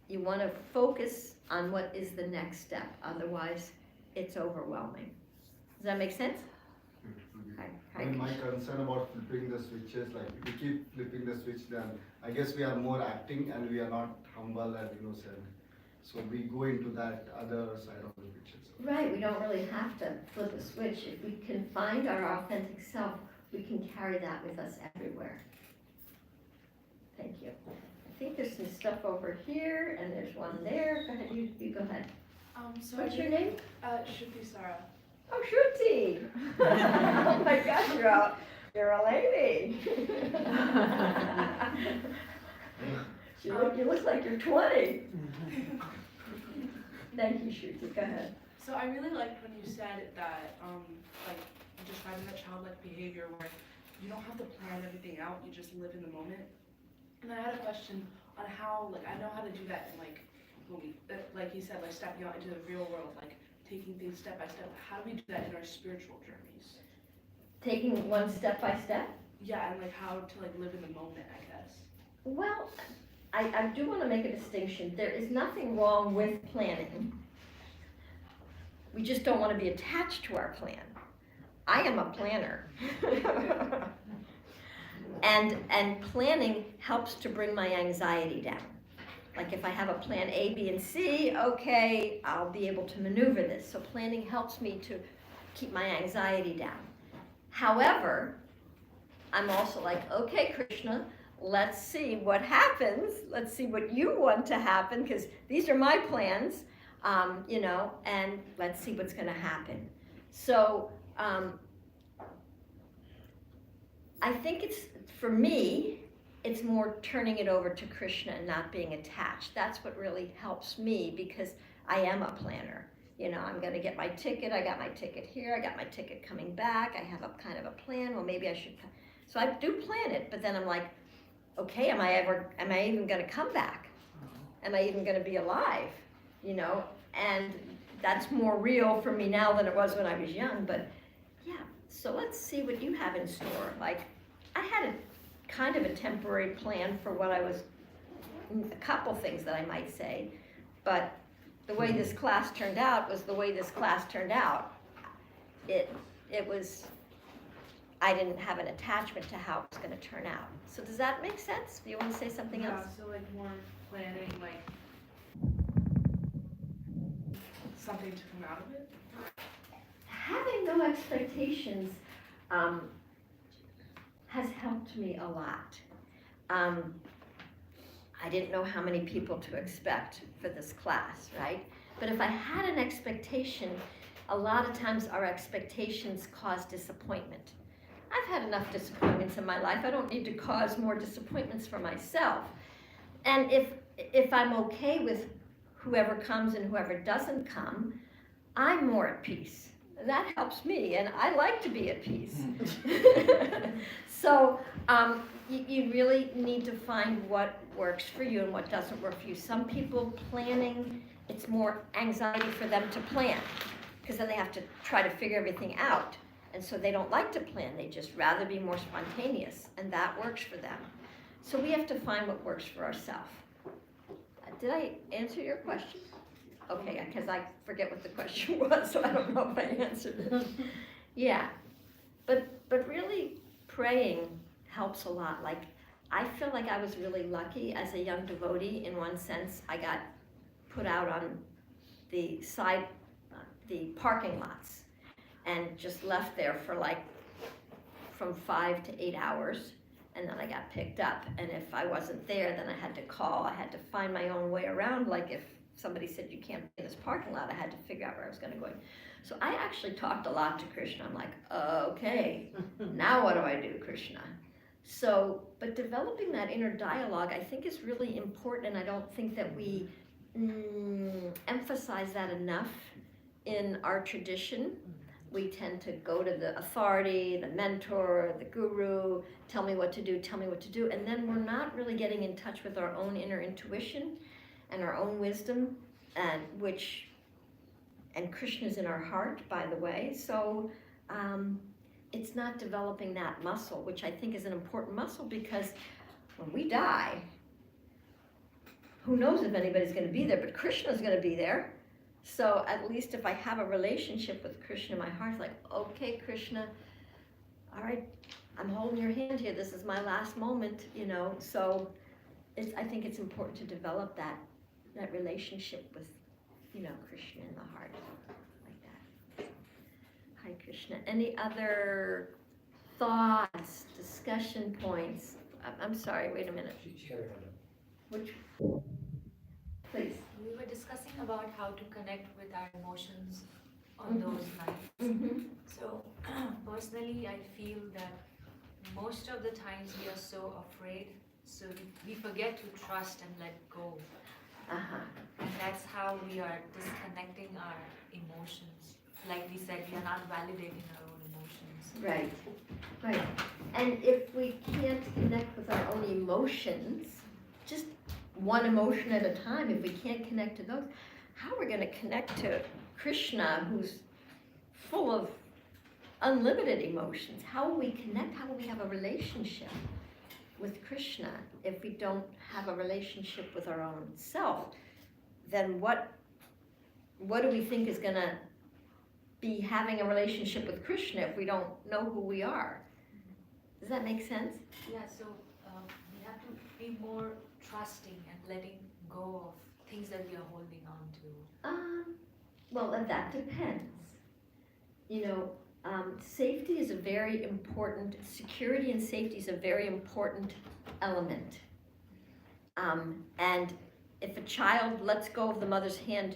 you want to focus on what is the next step. Otherwise, it's overwhelming. Does that make sense? it will be. Hi, I mean, my Krishna. concern about flipping the switches, like if we keep flipping the switch, then I guess we are more acting and we are not humble and innocent. So we go into that other side of the picture. So. Right, we don't really have to flip a switch. If we can find our authentic self, we can carry that with us everywhere. Thank you. I think there's some stuff over here, and there's one there. Go ahead, you go ahead. So What's your name? Should be Sarah. Oh, Shruti. Oh my gosh, you're a lady. You look like you're 20. Thank you, Shruti. Go ahead. So I really liked when you said that, like, describing that childlike behavior where you don't have to plan everything out, you just live in the moment. And I had a question on how, like, I know how to do that in, like, when we, like you said, like, stepping out into the real world, like, taking things step by step. How do we do that in our spiritual journeys? Taking one step by step? Yeah, and, like, how to, like, live in the moment, I guess. Well, I do want to make a distinction. There is nothing wrong with planning. We just don't want to be attached to our plan. I am a planner. And planning helps to bring my anxiety down. Like if I have a plan A, B, and C, okay, I'll be able to maneuver this. So planning helps me to keep my anxiety down. However, I'm also like, okay, Krishna, let's see what happens. Let's see what you want to happen, because these are my plans, and let's see what's going to happen. So I think for me, it's more turning it over to Krishna and not being attached. That's what really helps me, because I am a planner. I'm going to get my ticket. I got my ticket here. I got my ticket coming back. I have a kind of a plan. Well, maybe I should. So I do plan it, but then I'm like, okay, am I even going to come back? Am I even going to be alive? And that's more real for me now than it was when I was young. But yeah, so let's see what you have in store. Like, I had a kind of a temporary plan for what I was, a couple things that I might say, but the way this class turned out was the way this class turned out. It was, I didn't have an attachment to how it was going to turn out. So does that make sense? Do you want to say something else? So like more planning, like something to come out of it? Having no expectations has helped me a lot. I didn't know how many people to expect for this class, right? But if I had an expectation, a lot of times our expectations cause disappointment. I've had enough disappointments in my life. I don't need to cause more disappointments for myself. And if I'm okay with whoever comes and whoever doesn't come, I'm more at peace. That helps me, and I like to be at peace. So you really need to find what works for you and what doesn't work for you. Some people planning, it's more anxiety for them to plan, because then they have to try to figure everything out. And so they don't like to plan, they just rather be more spontaneous, and that works for them. So we have to find what works for ourselves. Did I answer your question? Okay, because I forget what the question was, so I don't know if I answered it. Yeah, but really praying helps a lot. Like, I feel like I was really lucky as a young devotee. In one sense, I got put out on the side, the parking lots, and just left there for like from 5 to 8 hours, and then I got picked up. And if I wasn't there, then I had to call. I had to find my own way around. Like if somebody said you can't be in this parking lot, I had to figure out where I was going to go. So I actually talked a lot to Krishna. I'm like, okay, now what do I do, Krishna? So, but developing that inner dialogue, I think, is really important, and I don't think that we emphasize that enough in our tradition. We tend to go to the authority, the mentor, the guru, tell me what to do, and then we're not really getting in touch with our own inner intuition and our own wisdom, and Krishna's in our heart, by the way. So it's not developing that muscle, which I think is an important muscle, because when we die, who knows if anybody's going to be there, but Krishna's going to be there. So at least if I have a relationship with Krishna, my heart's like, okay, Krishna, all right, I'm holding your hand here. This is my last moment, you know. So I think it's important to develop that relationship with, you know, Krishna in the heart, like that. Hi, Krishna. Any other thoughts, discussion points? I'm sorry, wait a minute. She had her hand up. Which, please. We were discussing about how to connect with our emotions on Mhm. those nights. Mm-hmm. So personally, I feel that most of the times we are so afraid, so we forget to trust and let go. Uh-huh. And that's how we are disconnecting our emotions. Like we said, we are not validating our own emotions. Right, right. And if we can't connect with our own emotions, just one emotion at a time, if we can't connect to those, how are we going to connect to Krishna, who's full of unlimited emotions? How will we connect? How will we have a relationship with Krishna if we don't have a relationship with our own self? Then what do we think is going to be having a relationship with Krishna if we don't know who we are? Does that make sense? Yeah, so we have to be more trusting and letting go of things that we are holding on to. Well, that depends. You know, safety is a very important, security and safety is a very important element. And if a child lets go of the mother's hand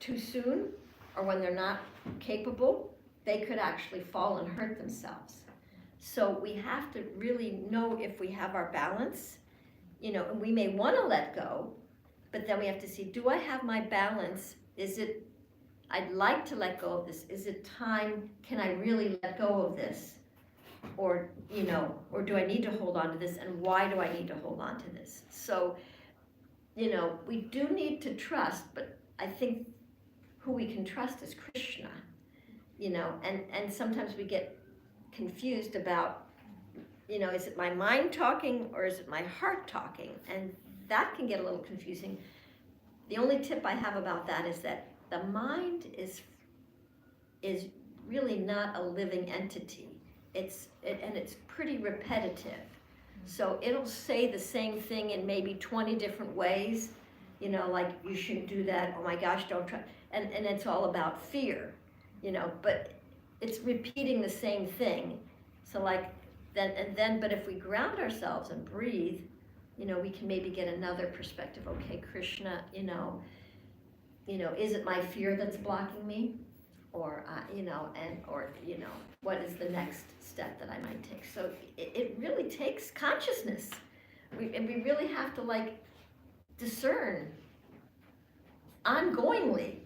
too soon, or when they're not capable, they could actually fall and hurt themselves. So we have to really know if we have our balance, you know, and we may want to let go, but then we have to see, do I have my balance? Is it, I'd like to let go of this. Is it time, can I really let go of this? Or, you know, or do I need to hold on to this, and why do I need to hold on to this? So, you know, we do need to trust, but I think who we can trust is Krishna, you know, and sometimes we get confused about, you know, is it my mind talking or is it my heart talking? And that can get a little confusing. The only tip I have about that is that the mind is really not a living entity. It's pretty repetitive. So it'll say the same thing in maybe 20 different ways, you know, like you shouldn't do that, oh my gosh, don't try, and it's all about fear, you know, but it's repeating the same thing. So like, but if we ground ourselves and breathe, you know, we can maybe get another perspective. Okay, Krishna, you know, is it my fear that's blocking me? Or, or what is the next step that I might take? So it really takes consciousness. And we really have to like discern ongoingly.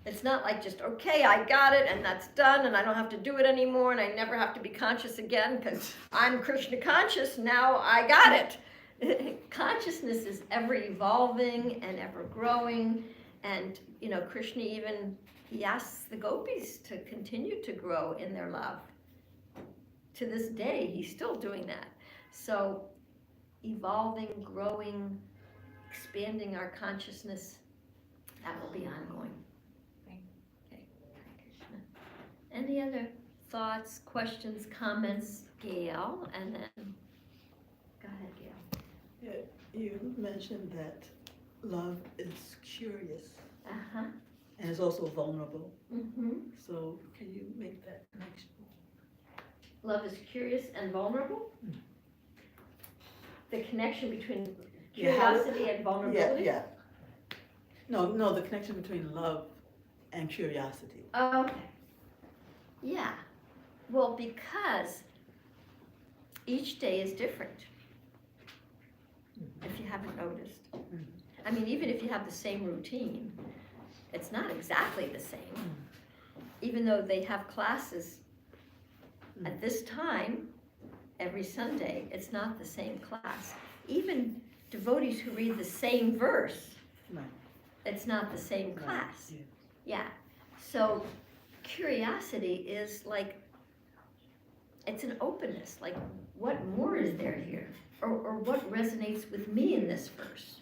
It's not like just, okay, I got it and that's done and I don't have to do it anymore and I never have to be conscious again because I'm Krishna conscious, now I got it. Consciousness is ever evolving and ever growing, and you know, Krishna even, he asks the gopis to continue to grow in their love. To this day, he's still doing that. So evolving, growing, expanding our consciousness, that will be ongoing. Okay. Krishna. Any other thoughts, questions, comments, Gail? And then, go ahead, Gail. Yeah, you mentioned that love is curious Uh-huh. and is also vulnerable. Mm-hmm. So can you make that connection? Love is curious and vulnerable? Mm. The connection between Yeah. curiosity and Yeah, vulnerability? yeah. No, the connection between love and curiosity. Okay. Yeah. Well, because each day is different, if you haven't noticed. Mhm. I mean, even if you have the same routine, it's not exactly the same. Even though they have classes at this time, every Sunday, it's not the same class. Even devotees who read the same verse, Right. it's not the same Right, class. yeah. Yeah. So curiosity is like, it's an openness, like what more is there here? Or what resonates with me in this verse?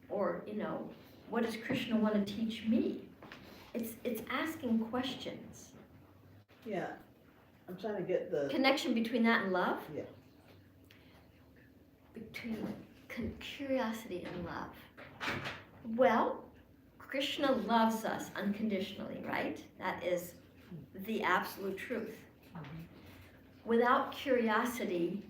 Or, you know, what does Krishna want to teach me? it's asking questions. Yeah, I'm trying to get the, Connection between that and love? Yeah. Between curiosity and love. Well, Krishna loves us unconditionally, right? That is the absolute truth. Without curiosity,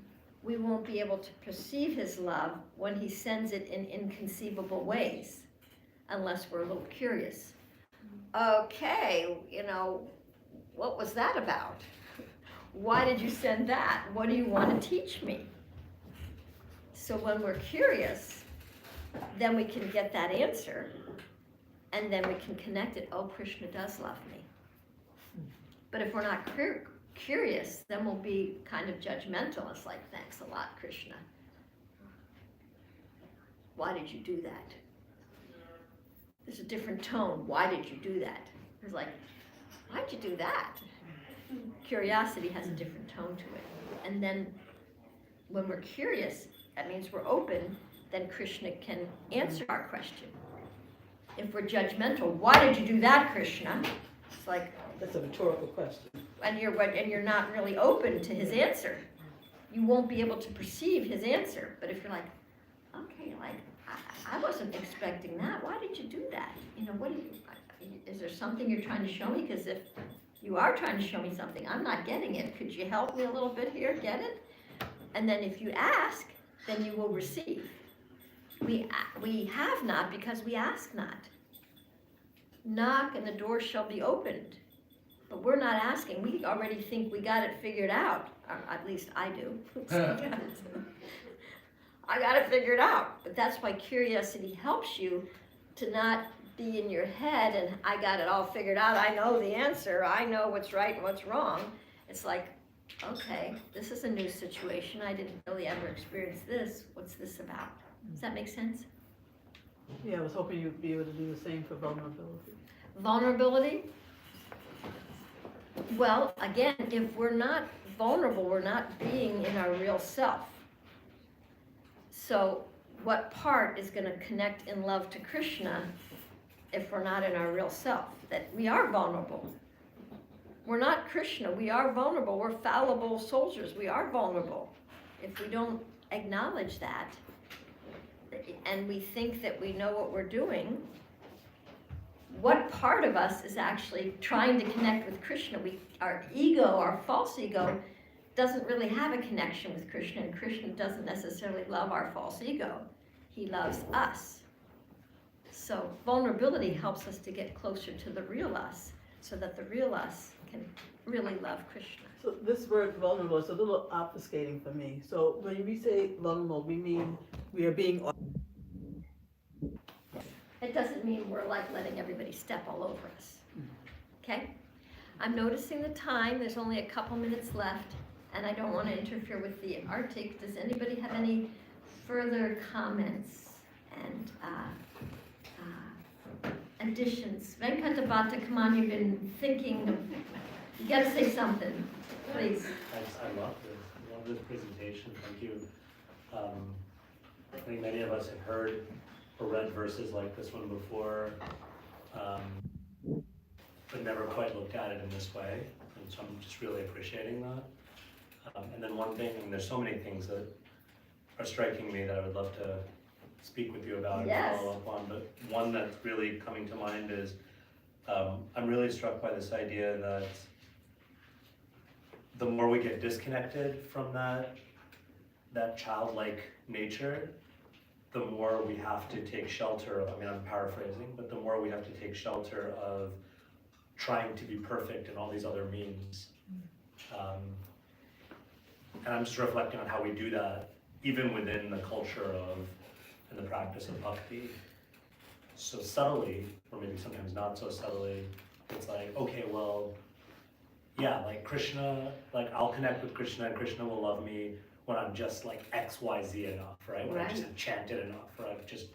we won't be able to perceive his love when he sends it in inconceivable ways, unless we're a little curious. Okay, what was that about? Why did you send that? What do you want to teach me? So when we're curious, then we can get that answer, and then we can connect it. Oh, Krishna does love me. But if we're not curious, then we'll be kind of judgmental. It's like, thanks a lot, Krishna. Why did you do that? There's a different tone. Why did you do that? It's like, why'd you do that? Curiosity has a different tone to it. And then when we're curious, that means we're open, then Krishna can answer our question. If we're judgmental, why did you do that, Krishna? It's like, that's a rhetorical question. and you're not really open to his answer. You won't be able to perceive his answer. But if you're like, okay, like, I wasn't expecting that. Why did you do that? Is there something you're trying to show me? Because if you are trying to show me something, I'm not getting it. Could you help me a little bit here, get it? And then if you ask, then you will receive. We have not because we ask not. Knock and the door shall be opened. But we're not asking. We already think we got it figured out. Or at least I do. I got it figured out. But that's why curiosity helps you to not be in your head and I got it all figured out. I know the answer. I know what's right and what's wrong. It's like, okay, this is a new situation. I didn't really ever experience this. What's this about? Does that make sense? Yeah, I was hoping you'd be able to do the same for vulnerability. Vulnerability? Well, again, if we're not vulnerable, we're not being in our real self. So what part is going to connect in love to Krishna if we're not in our real self? That we are vulnerable. We're not Krishna. We are vulnerable. We're fallible soldiers. We are vulnerable. If we don't acknowledge that, and we think that we know what we're doing, what part of us is actually trying to connect with Krishna? Our ego, our false ego, doesn't really have a connection with Krishna, and Krishna doesn't necessarily love our false ego. He loves us. So vulnerability helps us to get closer to the real us, so that the real us can really love Krishna. So this word vulnerable is a little obfuscating for me. So when we say vulnerable, we mean we are being. It doesn't mean we're like letting everybody step all over us. Okay? I'm noticing the time. There's only a couple minutes left, and I don't want to interfere with the Arctic. Does anybody have any further comments and additions? Venkatabhata, come on, you've been thinking of, you gotta say something, please. I love this presentation, thank you. I think many of us have heard or read verses like this one before, but never quite looked at it in this way, and so I'm just really appreciating that. And then one thing, and there's so many things that are striking me that I would love to speak with you about Yes. and follow up on, but one that's really coming to mind is I'm really struck by this idea that the more we get disconnected from that childlike nature, the more we have to take shelter of, I mean, I'm paraphrasing, but the more we have to take shelter of trying to be perfect in all these other means. And I'm just reflecting on how we do that, even within the culture of, and the practice of bhakti. So subtly, or maybe sometimes not so subtly, it's like, okay, well, yeah, like Krishna, like I'll connect with Krishna and Krishna will love me when I'm just like XYZ enough, right? When I just have chanted enough, or I've just,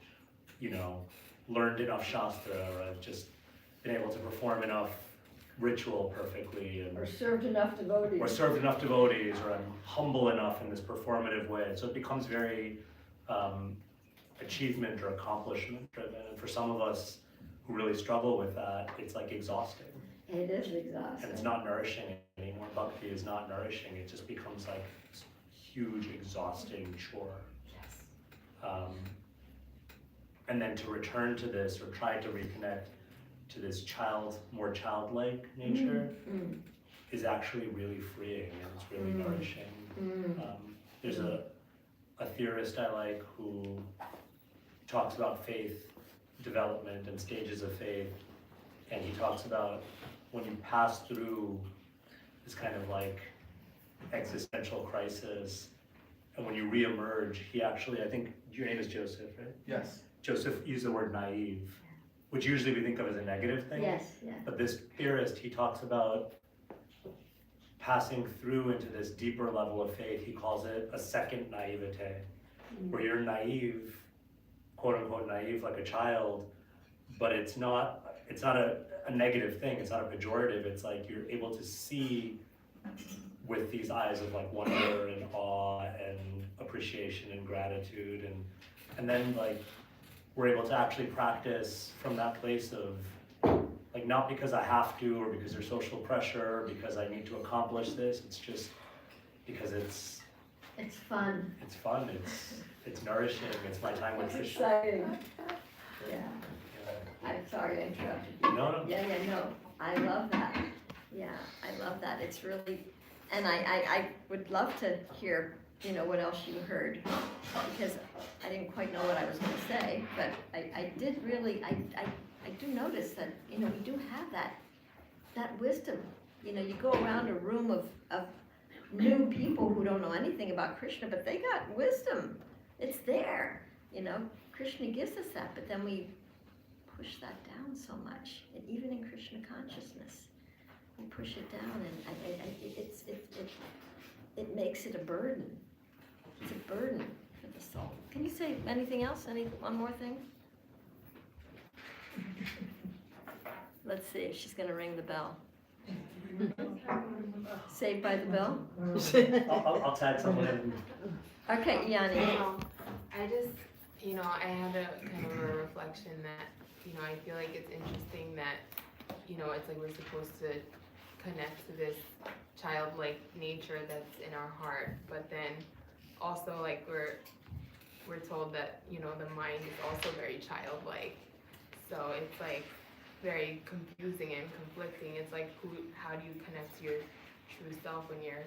learned enough Shastra, or I've just been able to perform enough ritual perfectly, and Or served enough devotees. or served enough devotees, or I'm humble enough in this performative way. So it becomes very achievement or accomplishment driven. And for some of us who really struggle with that, it's like exhausting. It is And exhausting. it's not nourishing anymore. Bhakti is not nourishing. It just becomes like this huge, exhausting chore. And then to return to this or try to reconnect to this more childlike nature is actually really freeing and it's really nourishing. There's a theorist I like who talks about faith development and stages of faith, and he talks about when you pass through this kind of like existential crisis, and when you reemerge, he actually, I think your name is Joseph, right? Yes. Joseph used the word naive, which usually we think of as a negative thing. Yes, yeah. But this theorist, he talks about passing through into this deeper level of faith. He calls it a second naivete, where you're naive, quote unquote naive, like a child, but it's not a negative thing. It's not a pejorative. It's like you're able to see with these eyes of like wonder and awe and appreciation and gratitude, and then like we're able to actually practice from that place of like not because I have to or because there's social pressure or because I need to accomplish this. It's just because it's fun. It's fun. It's nourishing. It's my time with It's Krishna. exciting. Yeah. I'm sorry I interrupted you. No. Yeah, no, I love that. Yeah, I love that. It's really, and I would love to hear, what else you heard, because I didn't quite know what I was gonna say, but I did really, I do notice that, we do have that wisdom. You go around a room of new people who don't know anything about Krishna, but they got wisdom. It's there, Krishna gives us that, but then we push that down so much, and even in Krishna consciousness, we push it down, and it makes it a burden. It's a burden for the soul. Can you say anything else? One more thing? Let's see if she's gonna ring the bell. Saved by the bell? I'll tag someone in. Okay, Yanni. I just, I had a kind of a reflection that, I feel like it's interesting that, it's like we're supposed to connect to this childlike nature that's in our heart, but then also like we're told that, the mind is also very childlike. So it's like very confusing and conflicting. It's like how do you connect to your true self when you're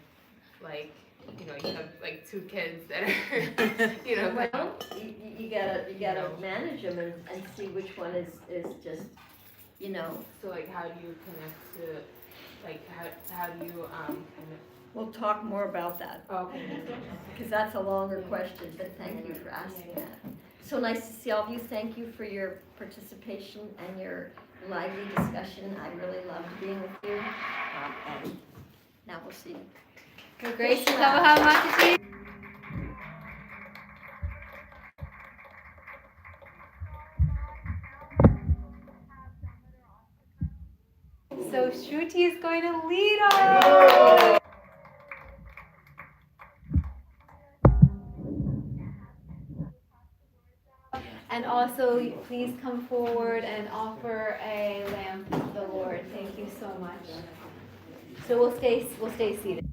like, you have like two kids that are, Well, you gotta manage them and see which one is just, So like how do you connect to, like how do you kind of. We'll talk more about that. Okay. Because that's a longer question, but thank you for asking that. So nice to see all of you. Thank you for your participation and your lively discussion. I really loved being with you. And now we'll see. For grace, Sukhavaha Mataji. So Shruti is going to lead us. And also, please come forward and offer a lamb to the Lord. Thank you so much. So we'll stay seated.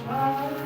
Bye.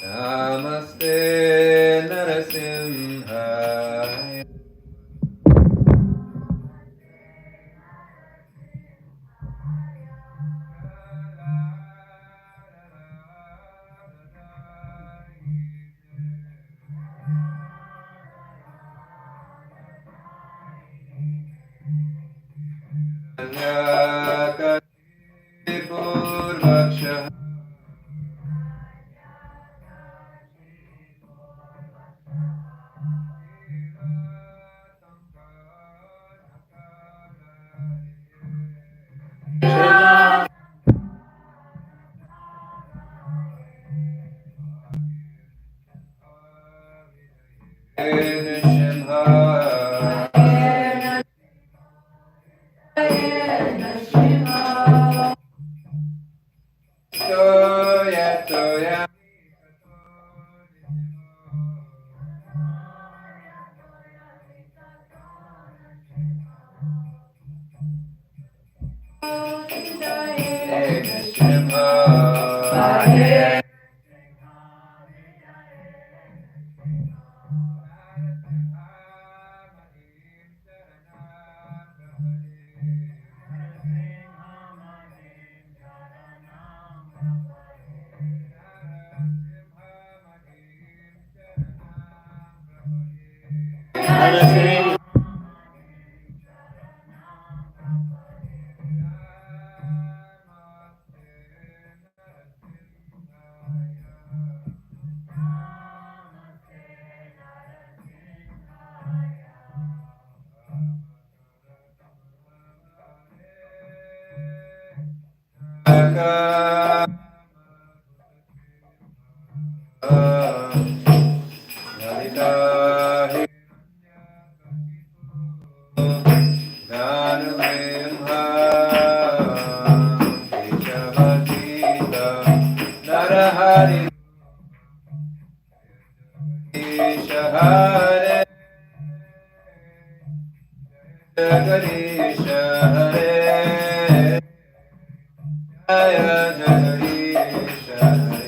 Namaste Narasimhaya. Purvaksha Narahari Hare Jagadish Hare Jaya Jagadish Hare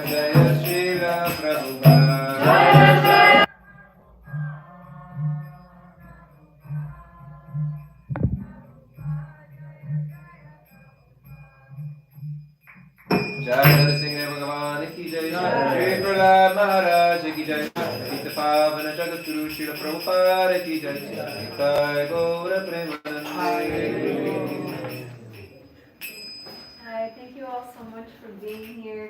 Jaya Srila Prabhupada. Jai Narasimha Bhagavan ki jai, Shri Prahlad Maharaj ki jai, Nitya Pavana Jagat Guru Srila Prabhupada ki jai, Nitai Gaura Premanande. Hi, thank you all so much for being here.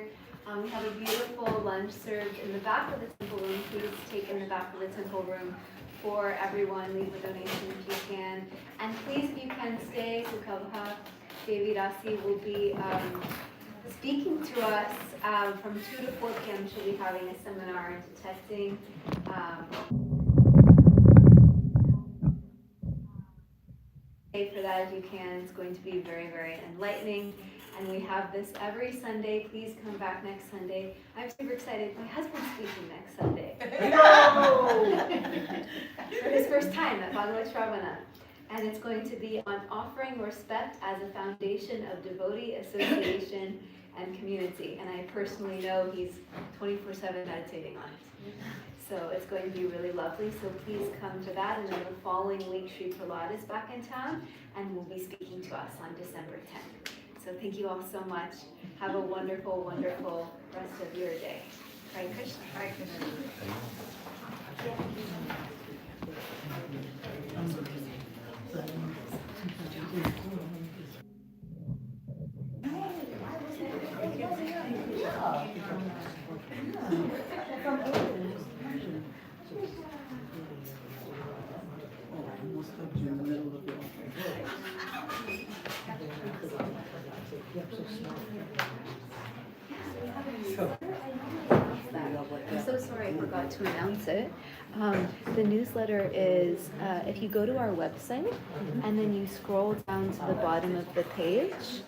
We have a beautiful lunch served in the back of the temple room. Please take in the back of the temple room for everyone. Leave a donation if you can. And please, if you can stay, Sukhavaha, Devi Dasi will be speaking to us from 2 to 4 p.m. She'll be having a seminar on detecting Stay for that if you can. It's going to be very, very enlightening. And we have this every Sunday. Please come back next Sunday. I'm super excited. My husband's speaking next Sunday. For his first time at Bhagavat Sravana. And it's going to be on offering respect as a foundation of devotee association and community. And I personally know he's 24/7 meditating on it. So it's going to be really lovely. So please come to that. And then the following week, Sri Prahlad is back in town and will be speaking to us on December 10th. So thank you all so much. Have a wonderful, wonderful rest of your day. Hare Krishna. Hare Krishna. I'm so sorry I forgot to announce it. The newsletter is, if you go to our website and then you scroll down to the bottom of the page,